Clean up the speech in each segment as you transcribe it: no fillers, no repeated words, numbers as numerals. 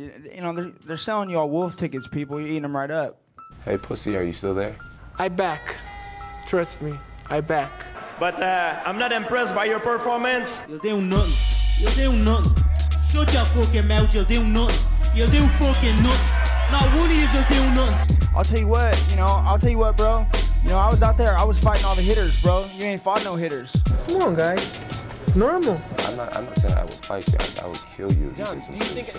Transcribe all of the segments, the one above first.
You know, they're selling y'all wolf tickets, people. You're eating them right up. Hey, pussy, are you still there? I back. Trust me, I back. But I'm not impressed by your performance. You'll do nothing. You'll do nothing. Shut your fucking mouth, you'll do nothing. You'll do fucking nothing. Not one of you will do nothing. I'll tell you what, bro. You know, I was out there, I was fighting all the hitters, bro. You ain't fought no hitters. Come on, guys. It's normal. I'm not saying I would fight you. I would kill you. John, do you think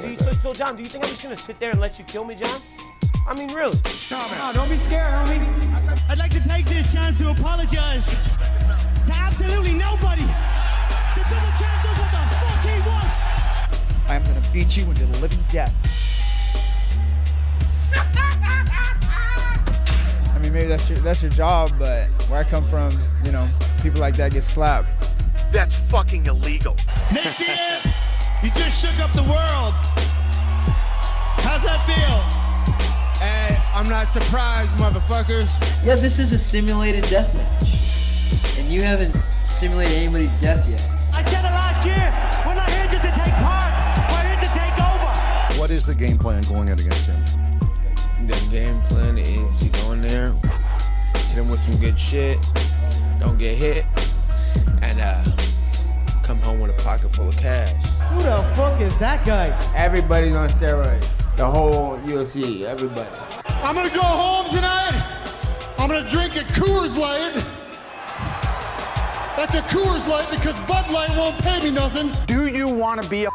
I'm just gonna sit there and let you kill me, John? I mean, really? No, don't be scared, homie. I'd like to take this chance to apologize to absolutely nobody. The double champ does what the fuck he wants. I'm gonna beat you into the living death. I mean, maybe that's your job, but where I come from, you know, people like that get slapped. That's fucking illegal. Next year, you just shook up the world. How's that feel? Hey, I'm not surprised, motherfuckers. Yeah, this is a simulated death match. And you haven't simulated anybody's death yet. I said it last year. We're not here just to take part. We're here to take over. What is the game plan going in against him? The game plan is you go in there, hit him with some good shit, don't get hit, and come home with a pocket full of cash. Who the fuck is that guy? Everybody's on steroids. The whole UFC, everybody. I'm gonna go home tonight. I'm gonna drink a Coors Light. That's a Coors Light because Bud Light won't pay me nothing. Do you want to be a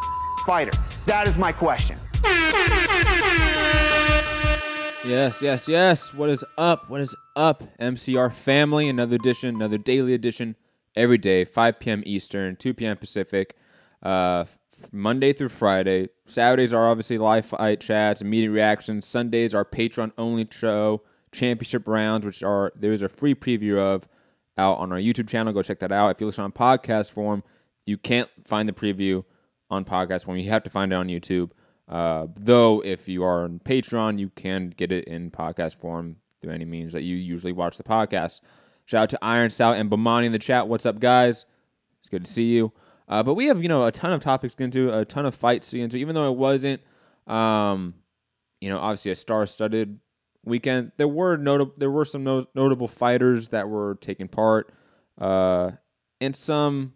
fighter? That is my question. Yes. What is up? MCR family, another edition, another daily edition, every day, 5 p.m. Eastern, 2 p.m. Pacific, Monday through Friday. Saturdays are obviously live fight chats, immediate reactions. Sundays are Patreon-only show, championship rounds, which there's a free preview of out on our YouTube channel. Go check that out. If you listen on podcast form, you can't find the preview on podcast form. You have to find it on YouTube. Though if you are on Patreon, you can get it in podcast form through any means that you usually watch the podcast. Shout out to Iron Sal and Bomani in the chat. What's up, guys? It's good to see you. But we have, a ton of topics to get into, a ton of fights to get into, even though it wasn't, obviously a star-studded weekend. There were some notable fighters that were taking part, and some,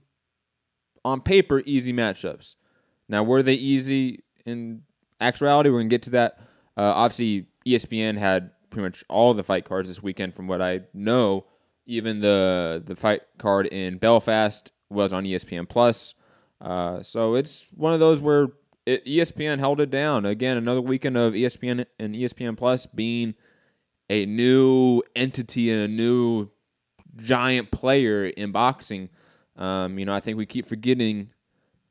on paper, easy matchups. Now, were they easy? In actuality, we're going to get to that. Obviously, ESPN had pretty much all the fight cards this weekend from what I know. Even the fight card in Belfast was on ESPN+. So it's one of those where ESPN held it down. Again, another weekend of ESPN and ESPN+ being a new entity and a new giant player in boxing. I think we keep forgetting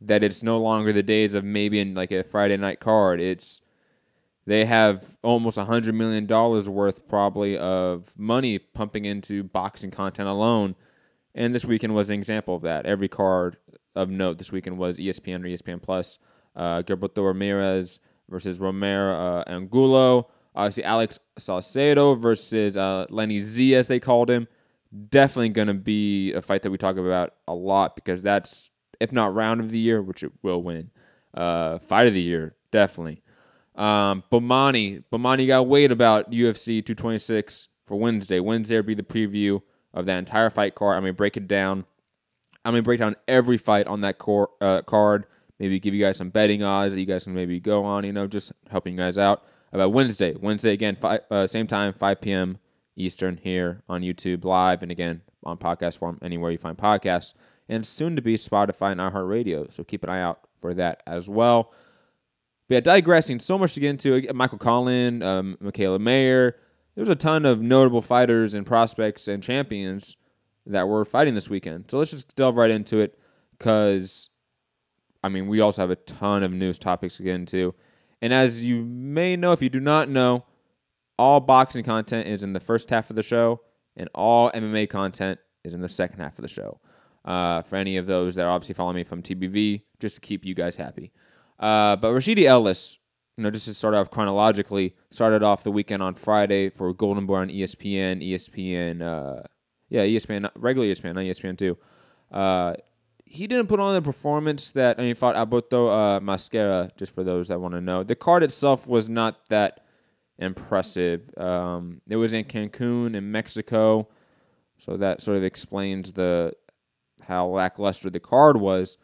that it's no longer the days of maybe in like a Friday night card. They have almost $100 million worth probably of money pumping into boxing content alone. And this weekend was an example of that. Every card of note this weekend was ESPN or ESPN+. Gilberto Ramirez versus Romero Angulo. Obviously, Alex Saucedo versus Lenny Z, as they called him. Definitely going to be a fight that we talk about a lot because that's, if not round of the year, which it will win, fight of the year, definitely. Bomani got weighed about UFC 226 for Wednesday. Wednesday will be the preview of that entire fight card. I'm going to break it down. I'm going to break down every fight on that card. Maybe give you guys some betting odds that you guys can maybe go on, just helping you guys out. About Wednesday. Wednesday, again, same time, 5 p.m. Eastern here on YouTube live. And again, on podcast form, anywhere you find podcasts. And soon to be Spotify and iHeartRadio. So keep an eye out for that as well. But yeah, digressing, so much to get into. Michael Conlan, Mikaela Mayer. There was a ton of notable fighters and prospects and champions that were fighting this weekend. So let's just delve right into it because, we also have a ton of news topics to get into. And as you may know, if you do not know, all boxing content is in the first half of the show, and all MMA content is in the second half of the show. For any of those that are obviously following me from TBV, just to keep you guys happy. But Rashidi Ellis, just to start off chronologically, started off the weekend on Friday for Golden Boy on ESPN, regular ESPN, not ESPN2. he didn't put on the performance that he fought Alberto Mosquera, just for those that want to know. The card itself was not that impressive. It was in Cancun in Mexico, so that sort of explains how lackluster the card was.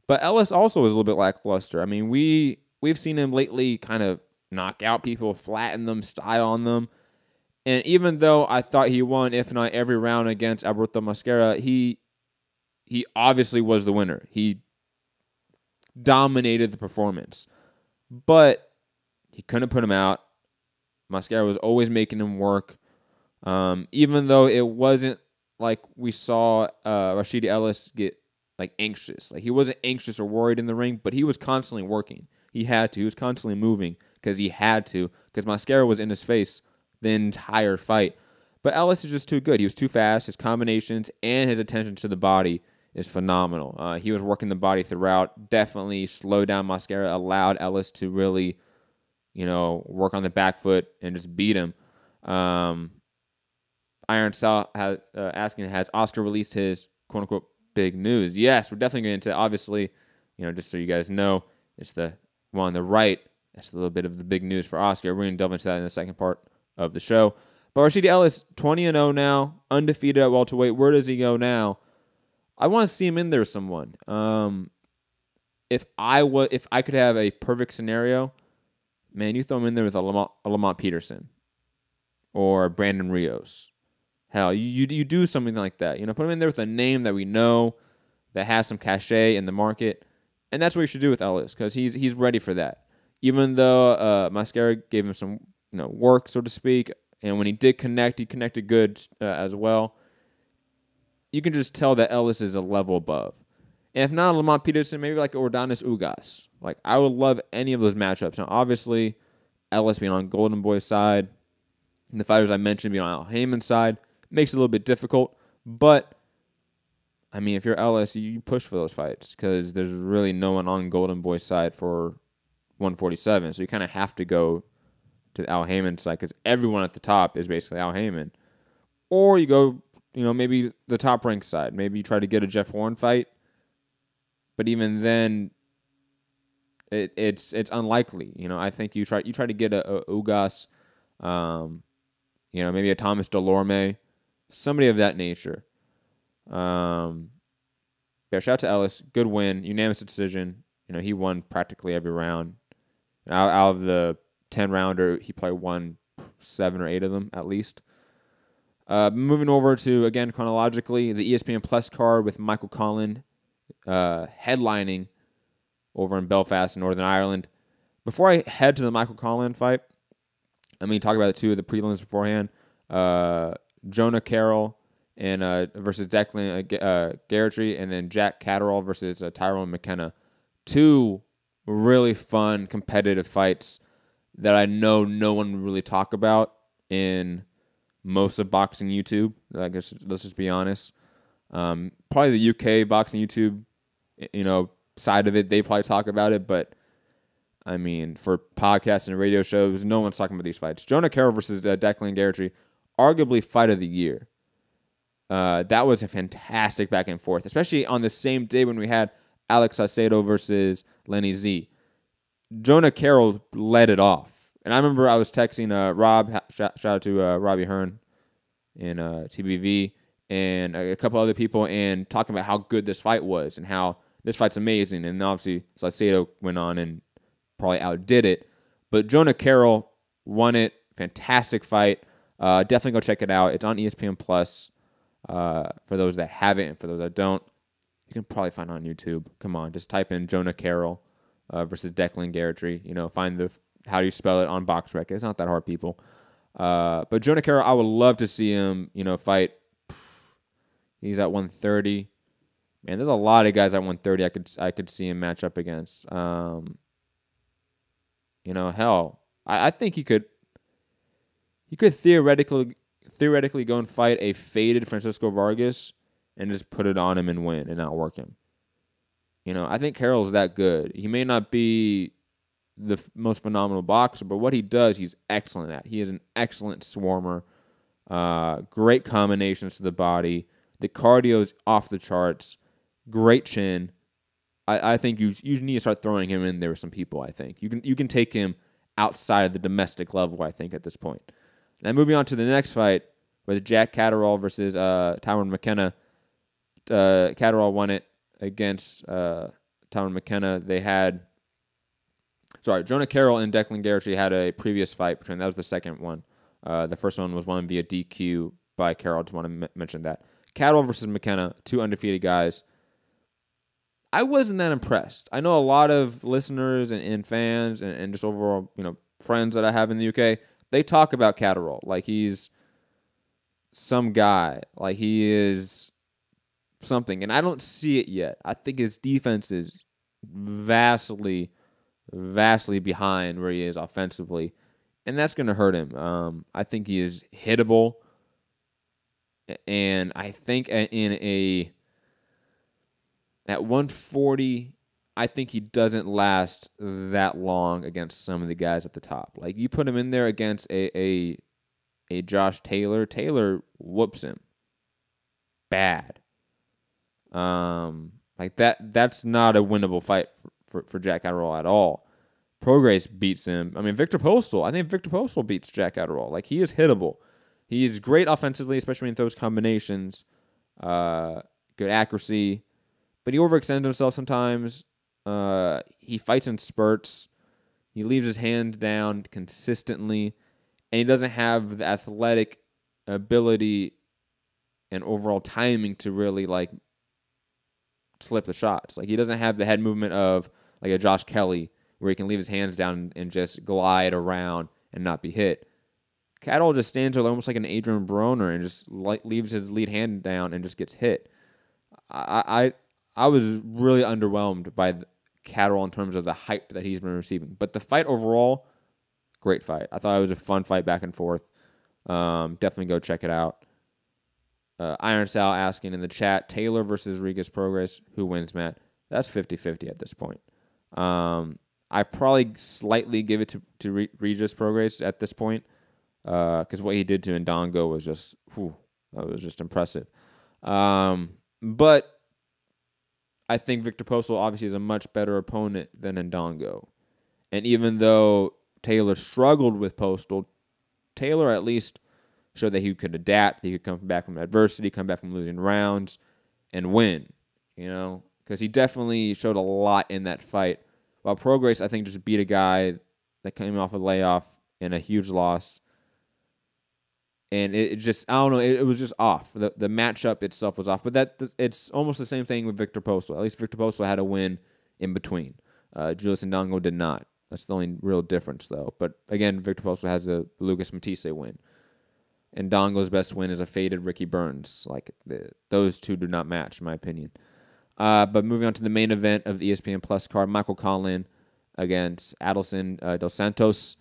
But Ellis also was a little bit lackluster. I mean, we've seen him lately kind of knock out people, flatten them, style on them. And even though I thought he won, if not every round against Alberto Mosquera, he obviously was the winner. He dominated the performance. But he couldn't put him out. Mosquera was always making him work. Even though it wasn't like we saw Rashidi Ellis get like anxious. Like he wasn't anxious or worried in the ring, but he was constantly working. He had to. He was constantly moving because he had to. Because Mosquera was in his face the entire fight. But Ellis is just too good. He was too fast. His combinations and his attention to the body is phenomenal. He was working the body throughout. Definitely slowed down Mosquera. Allowed Ellis to really, work on the back foot and just beat him. Iron Sal has asking, has Oscar released his quote unquote big news? Yes, we're definitely going to. Obviously, just so you guys know, it's the one on the right. That's a little bit of the big news for Oscar. We're going to delve into that in the second part of the show. But Rashidi Ellis, 20-0 now, undefeated at welterweight. Where does he go now? I want to see him in there with someone. If I could have a perfect scenario, man, you throw him in there with a Lamont Peterson or Brandon Rios. Hell, you do something like that. Put him in there with a name that we know that has some cachet in the market, and that's what you should do with Ellis because he's ready for that. Even though Mosquera gave him some work, so to speak, and when he did connect, he connected good as well. You can just tell that Ellis is a level above. And if not Lamont Peterson, maybe like Ordonis Ugas. Like, I would love any of those matchups. Now, obviously, Ellis being on Golden Boy's side, and the fighters I mentioned being on Al Heyman's side, makes it a little bit difficult. But, I mean, if you're Ellis, you push for those fights because there's really no one on Golden Boy's side for 147. So you kind of have to go to Al Heyman's side because everyone at the top is basically Al Heyman. Or you go, maybe the top ranked side. Maybe you try to get a Jeff Horn fight. But even then, it's unlikely. I think you try to get a Ugas, maybe a Thomas Delorme, somebody of that nature. Yeah, shout out to Ellis, good win, unanimous decision. He won practically every round. Out of the 10-rounder, he probably won 7 or 8 of them at least. Moving over to, again, chronologically, the ESPN Plus card with Michael Conlan headlining over in Belfast, Northern Ireland. Before I head to the Michael Conlan fight, talk about the prelims beforehand. Jonah Carroll and versus Declan Garrity, and then Jack Catterall versus Tyrone McKenna. 2 really fun, competitive fights that I know no one would really talk about in most of boxing YouTube. I guess let's just be honest. Probably the UK boxing YouTube, side of it, they probably talk about it, but for podcasts and radio shows, no one's talking about these fights. Jonah Carroll versus Declan Garrity, arguably fight of the year. That was a fantastic back and forth, especially on the same day when we had Alex Saucedo versus Lenny Z. Jonah Carroll led it off. And I remember I was texting Rob, shout out to Robbie Hearn in TBV, and a couple other people, and talking about how good this fight was and how this fight's amazing. And obviously, Saucedo went on and probably outdid it. But Jonah Carroll won it. Fantastic fight. Definitely go check it out. It's on ESPN Plus for those that have it, and for those that don't, you can probably find it on YouTube. Come on, just type in Jonah Carroll versus Declan Garrity. Find the how do you spell it on BoxRec. It's not that hard, people. But Jonah Carroll, I would love to see him, fight. He's at 130. Man, there's a lot of guys at 130 I could see him match up against. Hell, I think he could theoretically go and fight a faded Francisco Vargas and just put it on him and win and not work him. I think Carroll's that good. He may not be the most phenomenal boxer, but what he does, he's excellent at. He is an excellent swarmer. Great combinations to the body. The cardio is off the charts. great chin. I think you need to start throwing him in there with some people. I think you can take him outside of the domestic level. I think at this point. Now moving on to the next fight with Jack Catterall versus Tyron McKenna. Catterall won it against Tyron McKenna. They had Jonah Carroll and Declan Garrity had a previous fight between. That was the second one. The first one was won via DQ by Carroll. Just want to mention that. Catterall versus McKenna, 2 undefeated guys. I wasn't that impressed. I know a lot of listeners and fans and just overall, friends that I have in the UK, they talk about Catterall like he's some guy, like he is something, and I don't see it yet. I think his defense is vastly behind where he is offensively, and that's going to hurt him. I think he is hittable, and I think at 140, I think he doesn't last that long against some of the guys at the top. Like, you put him in there against a Josh Taylor. Taylor whoops him bad. Like that's not a winnable fight for Jack Catterall at all. Prograis beats him. I mean, Victor Postal. I think Victor Postal beats Jack Catterall. Like, he is hittable. He is great offensively, especially in those combinations. Good accuracy. But he overextends himself sometimes. He fights in spurts. He leaves his hands down consistently. And he doesn't have the athletic ability and overall timing to really, slip the shots. Like, he doesn't have the head movement of, a Josh Kelly, where he can leave his hands down and just glide around and not be hit. Catterall just stands there almost like an Adrian Broner and just leaves his lead hand down and just gets hit. I was really underwhelmed by Catterall in terms of the hype that he's been receiving. But the fight overall, great fight. I thought it was a fun fight back and forth. Definitely go check it out. Iron Sal asking in the chat, Taylor versus Regis Prograis, who wins, Matt? That's 50-50 at this point. I probably slightly give it to Regis Prograis at this point, because what he did to Ndongo was just, that was just impressive. But I think Victor Postal obviously is a much better opponent than Ndongo. And even though Taylor struggled with Postal, Taylor at least showed that he could adapt, he could come back from adversity, come back from losing rounds, and win, because he definitely showed a lot in that fight. While Prograis, I think, just beat a guy that came off a layoff and a huge loss. And it just, I don't know, it was just off. The matchup itself was off. But it's almost the same thing with Victor Postal. At least Victor Postal had a win in between. Julius Ndongo did not. That's the only real difference, though. But again, Victor Postal has a Lucas Matisse win. And Ndongo's best win is a faded Ricky Burns. Those two do not match, in my opinion. But moving on to the main event of the ESPN Plus card, Michael Conlan against Adelson Dos Santos.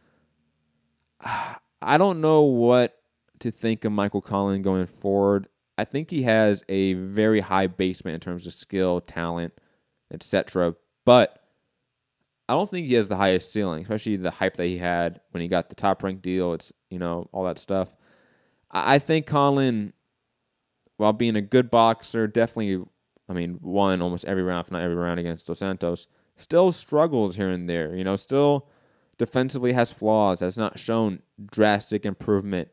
I don't know what to think of Michael Conlan going forward. I think he has a very high basement in terms of skill, talent, etc. But I don't think he has the highest ceiling, especially the hype that he had when he got the top rank deal. It's, all that stuff. I think Conlan, while being a good boxer, definitely, won almost every round, if not every round against Dos Santos, still struggles here and there. Still defensively has flaws, has not shown drastic improvement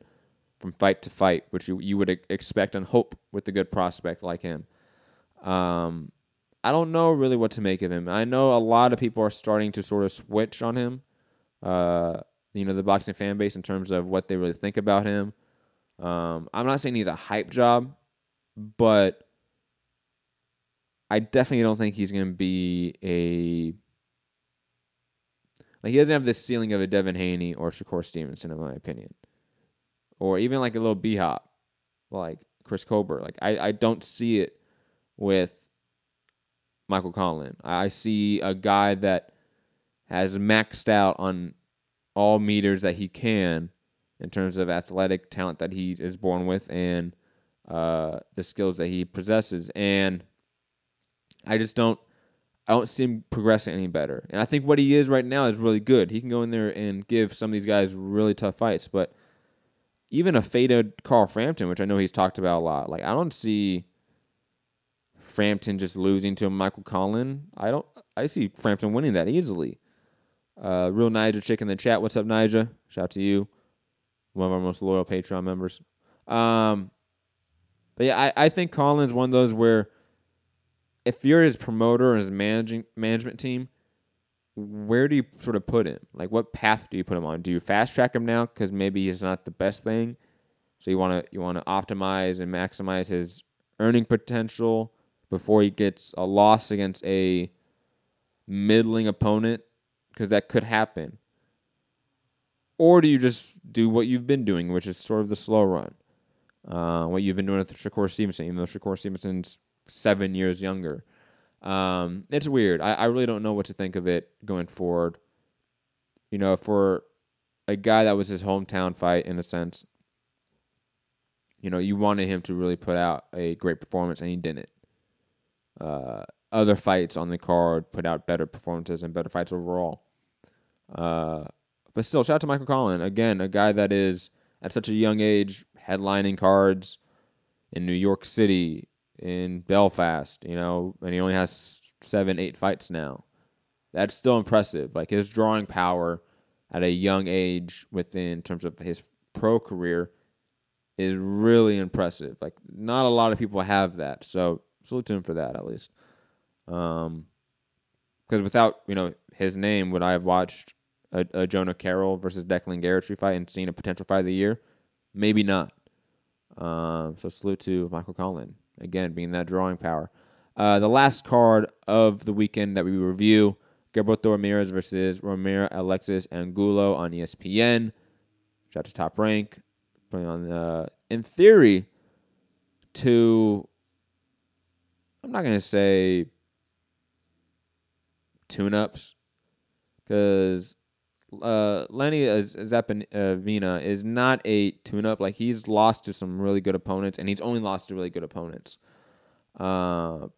from fight to fight, which you would expect and hope with a good prospect like him. I don't know really what to make of him. I know a lot of people are starting to sort of switch on him, the boxing fan base, in terms of what they really think about him. I'm not saying he's a hype job, but I definitely don't think he's going to be he doesn't have the ceiling of a Devin Haney or Shakur Stevenson, in my opinion. Or even a little B-Hop, like Chris Colbert. I don't see it with Michael Conlan. I see a guy that has maxed out on all meters that he can in terms of athletic talent that he is born with and the skills that he possesses. And I don't see him progressing any better. And I think what he is right now is really good. He can go in there and give some of these guys really tough fights. But even a faded Carl Frampton, which I know he's talked about a lot, I don't see Frampton just losing to Michael Conlan. I see Frampton winning that easily. Real Nija Chick in the chat. What's up, Nija? Shout out to you. One of our most loyal Patreon members. But yeah, I think Conlan's one of those where if you're his promoter or his management team, where do you sort of put him? Like, what path do you put him on? Do you fast track him now because maybe he's not the best thing? So you want to optimize and maximize his earning potential before he gets a loss against a middling opponent, because that could happen. Or do you just do what you've been doing, which is sort of the slow run? What you've been doing with Shakur Stevenson, even though Shakur Stevenson's 7 years younger. It's weird. I really don't know what to think of it going forward. You know, for a guy that was his hometown fight, in a sense, you know, you wanted him to really put out a great performance, and he didn't. Other fights on the card put out better performances and better fights overall. But still, shout out to Michael Conlan. Again, a guy that is, at such a young age, headlining cards in New York City, in Belfast, you know, and he only has 7-8 fights now. That's still impressive. Like, his drawing power at a young age in terms of his pro career is really impressive. Like, not a lot of people have that. So, salute to him for that, at least. Because without, you know, his name, would I have watched a Jonah Carroll versus Declan Garrettry fight and seen a potential fight of the year? Maybe not. So salute to Michael Conlan, again, being that drawing power. The last card of the weekend that we review, Gilberto Ramirez versus Alexis Angulo on ESPN. Shout out to Top Rank. Putting on, in theory, I'm not going to say tune-ups, because Lenny Zappavigna is not a tune-up. Like, he's lost to some really good opponents, and he's only lost to really good opponents. So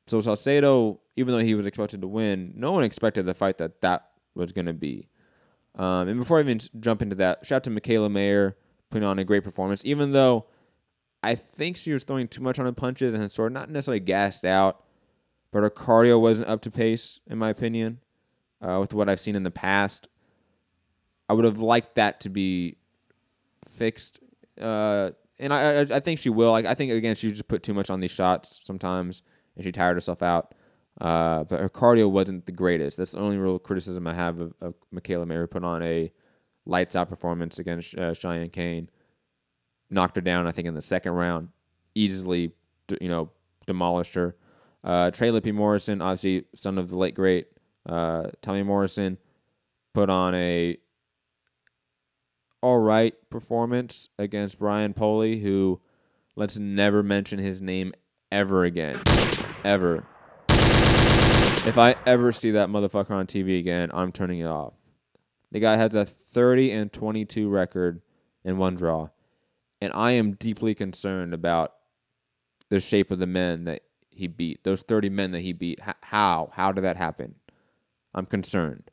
Saucedo, even though he was expected to win, no one expected the fight that was going to be. And before I even jump into that, shout out to Mikaela Mayer, putting on a great performance, even though I think she was throwing too much on her punches and sort of not necessarily gassed out, but her cardio wasn't up to pace, in my opinion, with what I've seen in the past. I would have liked that to be fixed, and I think she will. Like, I think, again, she just put too much on these shots sometimes, and she tired herself out. But her cardio wasn't the greatest. That's the only real criticism I have of Mikaela Mayer. Put on a lights-out performance against Cheyenne Kane. Knocked her down, I think, in the second round. Easily, demolished her. Trey Lippy Morrison, obviously son of the late, great Tommy Morrison, put on a all-right performance against Brian Poley, who, let's never mention his name ever again. Ever. If I ever see that motherfucker on TV again, I'm turning it off. The guy has a 30-22 record in one draw, and I am deeply concerned about the shape of the men that he beat. Those 30 men that he beat. How did that happen? I'm concerned.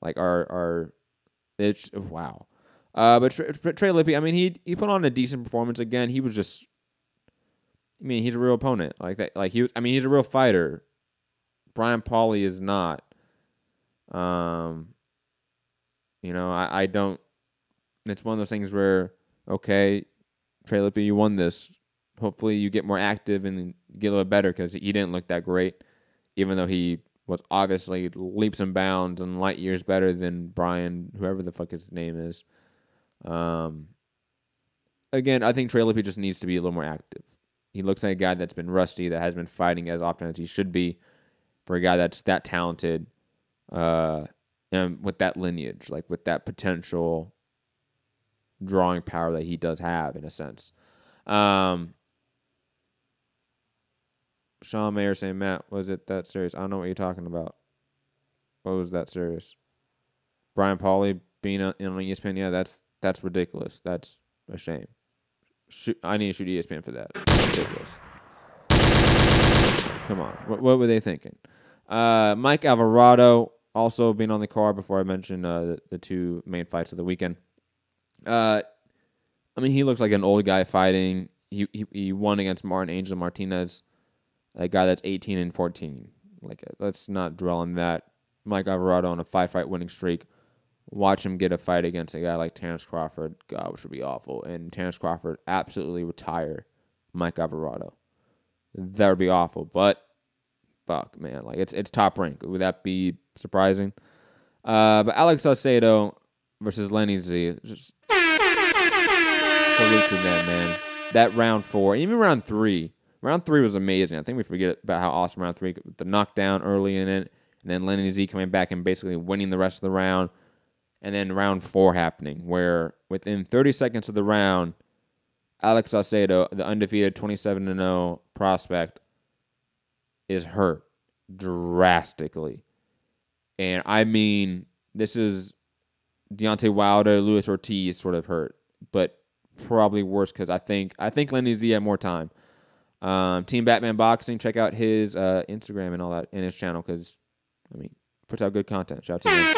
Like, it's wow. But Trey Lippy, I mean, he put on a decent performance again. He was just, I mean, he's a real opponent. Like that. Like, he's a real fighter. Brian Pauly is not. I don't. It's one of those things where, okay, Trey Lippy, you won this. Hopefully you get more active and get a little better, because he didn't look that great, even though he was obviously leaps and bounds and light years better than Brian, whoever the fuck his name is. Again, I think Trey Lippy just needs to be a little more active. He looks like a guy that's been rusty, that hasn't been fighting as often as he should be for a guy that's that talented, and with that lineage, like with that potential drawing power that he does have, in a sense. Sean Mayer saying, Matt, was it that serious? I don't know what you're talking about. What was that serious? Brian Pauly being on ESPN? Yeah, that's ridiculous. That's a shame. I need to shoot ESPN for that. That's ridiculous. Come on. What were they thinking? Mike Alvarado also being on the card before I mentioned the two main fights of the weekend. I mean, he looks like an old guy fighting. He won against Martin Angel Martinez. a guy that's 18-14. Like, let's not dwell on that. Mike Alvarado on a 5-fight winning streak. Watch him get a fight against a guy like Terrence Crawford, God, which would be awful. And Terrence Crawford absolutely retire Mike Alvarado. That would be awful. But fuck, man, like it's top rank. Would that be surprising? But Alex Saucedo versus Lenny Z, just salute to them, man. That round 4, even round 3. Round 3 was amazing. I think we forget about how awesome round 3, the knockdown early in it, and then Lenny Z coming back and basically winning the rest of the round. And then round 4 happening, where within 30 seconds of the round, Alex Saucedo, the undefeated 27-0 prospect, is hurt drastically. And I mean, this is Deontay Wilder, Luis Ortiz sort of hurt, but probably worse because I think Lenny Z had more time. Team Batman Boxing, check out his Instagram and all that in his channel because, I mean, puts out good content. Shout out to him.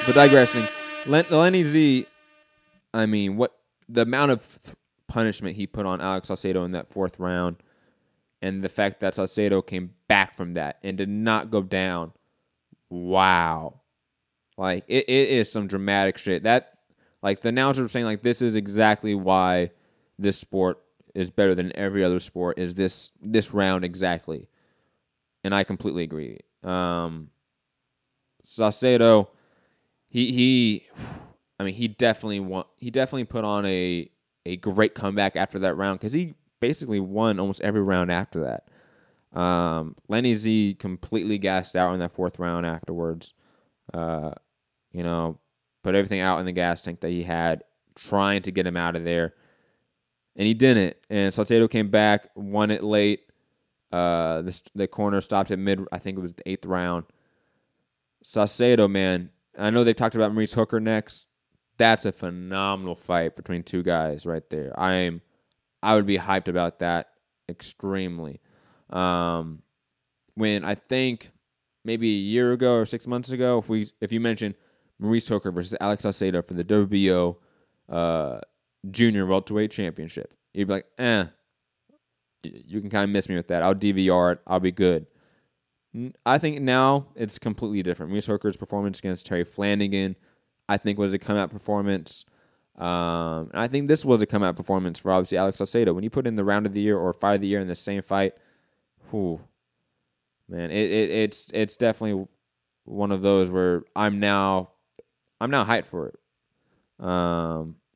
But digressing, Lenny Z, I mean, what the amount of punishment he put on Alex Saucedo in that 4th round, and the fact that Saucedo came back from that and did not go down, wow. Like, it is some dramatic shit. That, like, the announcers were saying, like, this is exactly why this sport is better than every other sport, is this round exactly. And I completely agree. Saucedo, he definitely put on a great comeback after that round because he basically won almost every round after that. Lenny Z completely gassed out in that 4th round afterwards. Put everything out in the gas tank that he had, trying to get him out of there. And he didn't. And Saucedo came back, won it late. The corner stopped at I think it was the 8th round. Saucedo, man, I know they talked about Maurice Hooker next. That's a phenomenal fight between two guys right there. I would be hyped about that extremely. When I think maybe a year ago or 6 months ago, if you mentioned Maurice Hooker versus Alex Saucedo for the WBO Junior Welterweight Championship, you'd be like, you can kind of miss me with that. I'll DVR it. I'll be good. I think now it's completely different. Maurice Hooker's performance against Terry Flanagan, I think, was a come-out performance. And I think this was a come-out performance for, obviously, Alex Saucedo. When you put in the round of the year or fight of the year in the same fight, man, it's definitely one of those where I'm now hyped for it.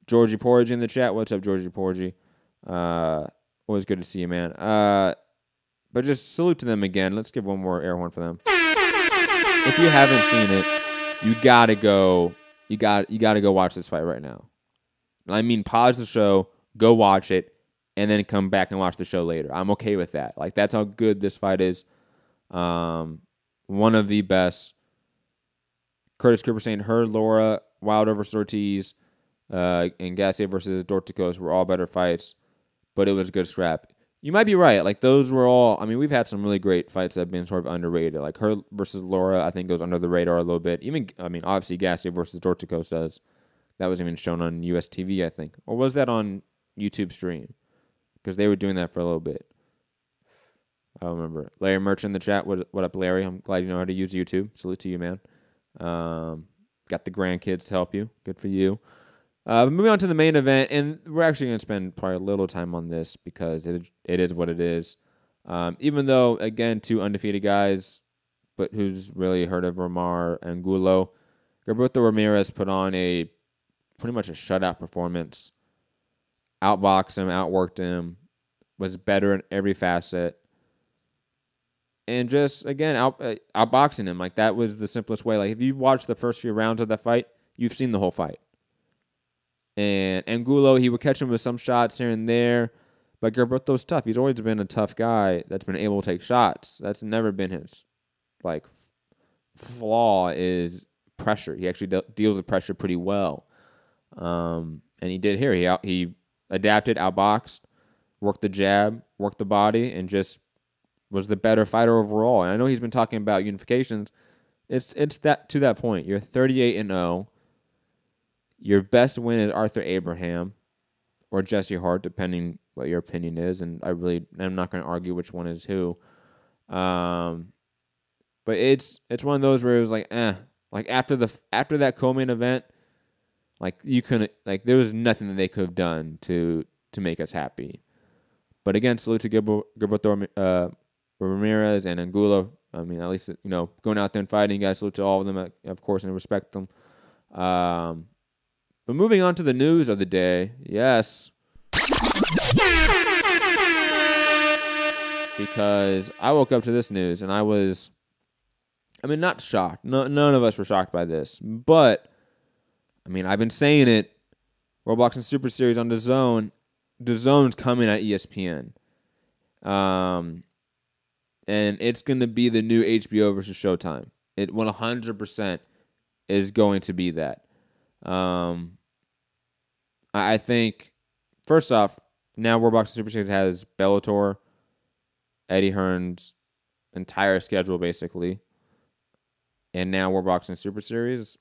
Georgie Porgy in the chat. What's up, Georgie Porgy? Always good to see you, man. But just salute to them again. Let's give one more air horn for them. If you haven't seen it, you gotta go. You gotta go watch this fight right now. And I mean, pause the show, go watch it, and then come back and watch the show later. I'm okay with that. Like, that's how good this fight is. One of the best. Curtis Cooper saying Laura, Wilder versus Ortiz, and Gassier versus Dorticos were all better fights, but it was a good scrap. You might be right. Like, those were all, I mean, we've had some really great fights that have been sort of underrated. Like, her versus Laura, I think, goes under the radar a little bit. Even, I mean, obviously, Gassier versus Dorticos does. That was even shown on US TV, I think. Or was that on YouTube stream? Because they were doing that for a little bit. I don't remember. Larry Merchant in the chat. What up, Larry? I'm glad you know how to use YouTube. Salute to you, man. Got the grandkids to help you. Good for you. Moving on to the main event, and we're actually going to spend probably a little time on this because it is what it is. Even though, again, two undefeated guys, but who's really heard of Ramar Angulo? Gilberto Ramirez put on pretty much a shutout performance. Outboxed him, outworked him, was better in every facet. And just, again, outboxing him. Like, that was the simplest way. Like, if you watch the first few rounds of that fight, you've seen the whole fight. And Angulo, he would catch him with some shots here and there. But Gilberto's tough. He's always been a tough guy that's been able to take shots. That's never been his, flaw is pressure. He actually deals with pressure pretty well. And he did here. He adapted, outboxed, worked the jab, worked the body, and just was the better fighter overall. And I know he's been talking about unifications. It's that to that point. You're 38-0. Your best win is Arthur Abraham. or Jesse Hart, depending what your opinion is. And I'm not going to argue which one is who. But it's one of those where it was like, like after that co-main event, like you couldn't, like there was nothing that they could have done to make us happy. But again, salute to Gilberto, Ramirez, and Angulo. I mean, at least, going out there and fighting, guys, salute to all of them, of course, and respect them. But moving on to the news of the day, yes. Because I woke up to this news, and I was, not shocked. None of us were shocked by this. But, I've been saying it. World Boxing Super Series on DAZN. DAZN's coming at ESPN. And it's going to be the new HBO versus Showtime. It 100% is going to be that. I think, first off, now World Boxing Super Series has Bellator, Eddie Hearn's entire schedule, basically. And now World Boxing Super Series.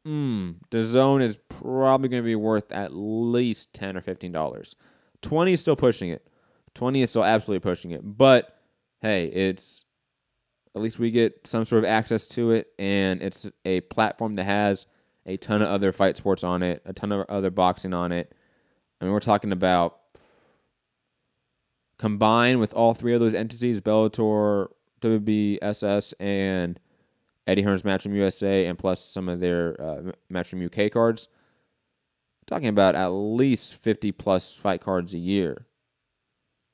DAZN is probably going to be worth at least $10 or $15. 20 is still pushing it. 20 is still absolutely pushing it. But, hey, it's at least we get some sort of access to it, and it's a platform that has a ton of other fight sports on it, a ton of other boxing on it. We're talking about combined with all three of those entities, Bellator, WBSS, and Eddie Hearn's Matchroom USA, and plus some of their Matchroom UK cards. Talking about at least 50-plus fight cards a year.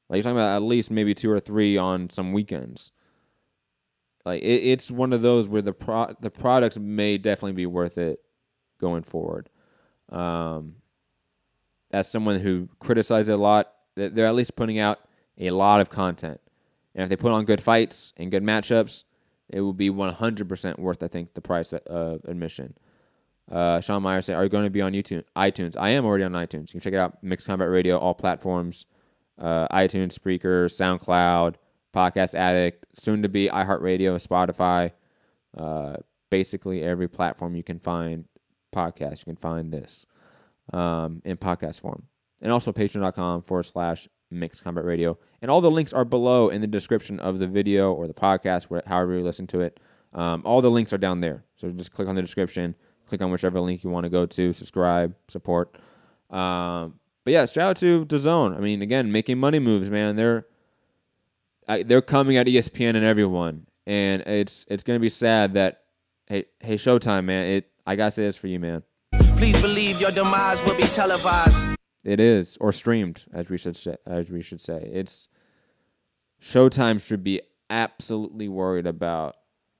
Like, you're talking about at least maybe 2 or 3 on some weekends. Like, it's one of those where the product may definitely be worth it going forward. As someone who criticized it a lot, they're at least putting out a lot of content. And if they put on good fights and good matchups, it will be 100% worth, I think, the price of admission. Sean Meyer said, are you going to be on iTunes? I am already on iTunes. You can check it out. Mixed Combat Radio, all platforms. iTunes, Spreaker, SoundCloud, Podcast Addict, soon to be iHeartRadio, Spotify. Basically every platform you can find podcasts, you can find this in podcast form. And also patreon.com/Mixed Combat Radio. And all the links are below in the description of the video or the podcast, however you listen to it. All the links are down there. So just click on the description, click on whichever link you want to go to, subscribe, support. But yeah, shout out to DAZN. Again, making money moves, man. They're coming at ESPN and everyone. And it's going to be sad that, hey, Showtime, man, I got to say this for you, man. Please believe your demise will be televised. It is, or streamed, as we should say. It's Showtime should be absolutely worried about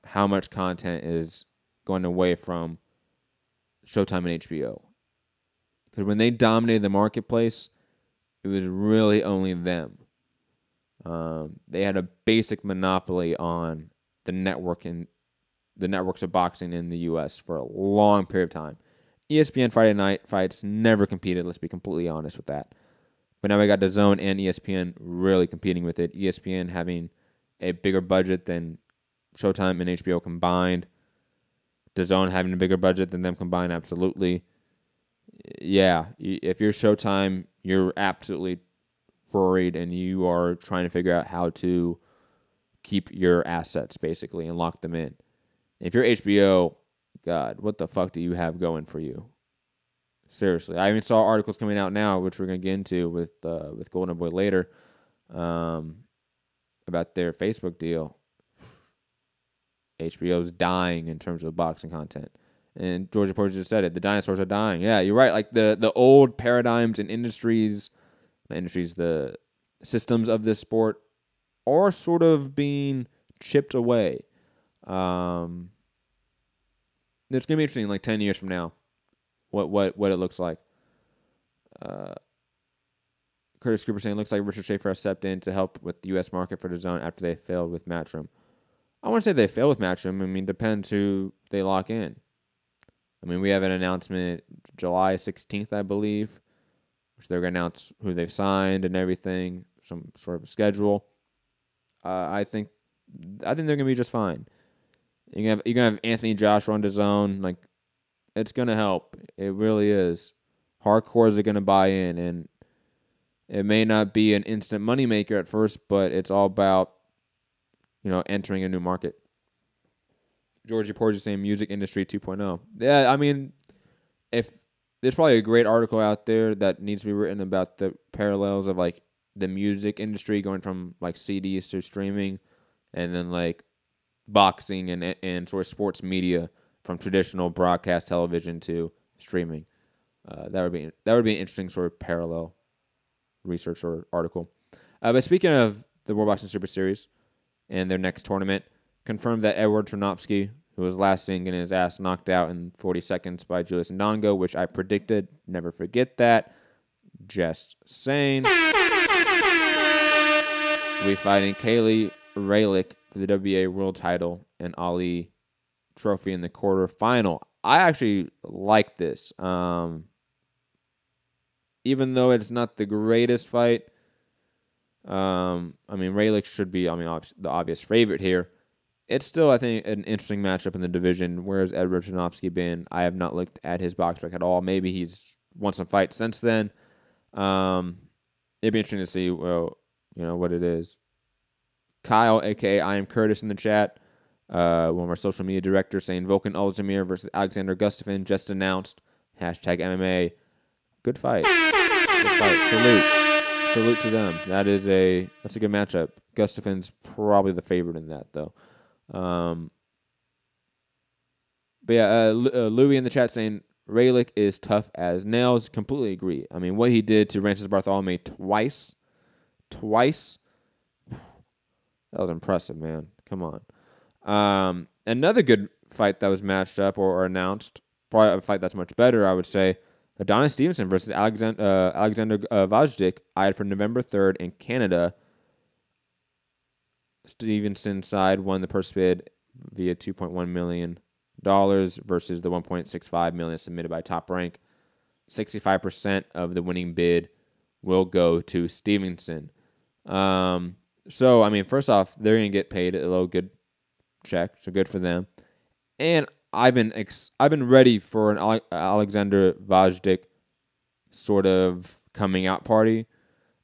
how much content is going away from Showtime and HBO. Because when they dominated the marketplace, it was really only them. They had a basic monopoly on the network and the networks of boxing in the U.S. for a long period of time. ESPN Friday night fights never competed. Let's be completely honest with that. But now we got DAZN and ESPN really competing with it. ESPN having a bigger budget than Showtime and HBO combined. DAZN having a bigger budget than them combined, absolutely. Yeah, if you're Showtime, you're absolutely worried and you are trying to figure out how to keep your assets, basically, and lock them in. If you're HBO, God, what the fuck do you have going for you? Seriously. I even saw articles coming out now, which we're going to get into with Golden Boy later, about their Facebook deal. HBO's dying in terms of boxing content. And Georgia Porter just said it. The dinosaurs are dying. Yeah, you're right. Like the old paradigms and the systems of this sport are sort of being chipped away. It's going to be interesting, like 10 years from now, what it looks like. Curtis Cooper saying, looks like Richard Schaefer has stepped in to help with the U.S. market for DAZN after they failed with Matchroom. I want to say they failed with Matchroom. Depends who they lock in. We have an announcement July 16th, I believe, which they're going to announce who they've signed and everything, some sort of a schedule. I think they're going to be just fine. You're gonna have Anthony Joshua on DAZN. Like, it's gonna help. It really is. Hardcores are gonna buy in, and It may not be an instant moneymaker at first, but it's all about, entering a new market. Georgie Porgy saying music industry 2.0. Yeah, I mean, if there's probably a great article out there that needs to be written about the parallels of like the music industry going from like CDs to streaming, and then like boxing and sort of sports media from traditional broadcast television to streaming. That would be an interesting sort of parallel research or article. But speaking of the World Boxing Super Series and their next tournament, confirmed that Edward Tarnowski, who was last seen getting his ass knocked out in 40 seconds by Julius Ndongo, which I predicted. Never forget that. Just saying. We'll be fighting Kaylee Raylick for the WBA World Title and Ali Trophy in the quarterfinal. I actually like this. Even though it's not the greatest fight, Raylick should be, the obvious favorite here. It's still, I think, an interesting matchup in the division. Where's Edward Tarnowski been? I have not looked at his box rec at all. Maybe he's won some fights since then. It'd be interesting to see, what it is. Kyle, a.k.a. I Am Curtis in the chat, one of our social media directors, saying Volkan Ozdemir versus Alexander Gustafsson just announced. #MMA. Good fight. Good fight. Salute to them. That's a good matchup. Gustafsson's probably the favorite in that, though. Louis in the chat saying Raylick is tough as nails. Completely agree. I mean, what he did to Francis Bartholomew twice. That was impressive, man. Come on. Another good fight that was matched up or announced, probably a fight that's much better, I would say. Adonis Stevenson versus Alexander Vajdic, eyed for November 3rd in Canada. Stevenson's side won the purse bid via $2.1 million versus the $1.65 million submitted by Top Rank. 65% of the winning bid will go to Stevenson. First off, they're going to get paid a little good check, so good for them. And I've been ready for an Alexander Vajdic sort of coming out party.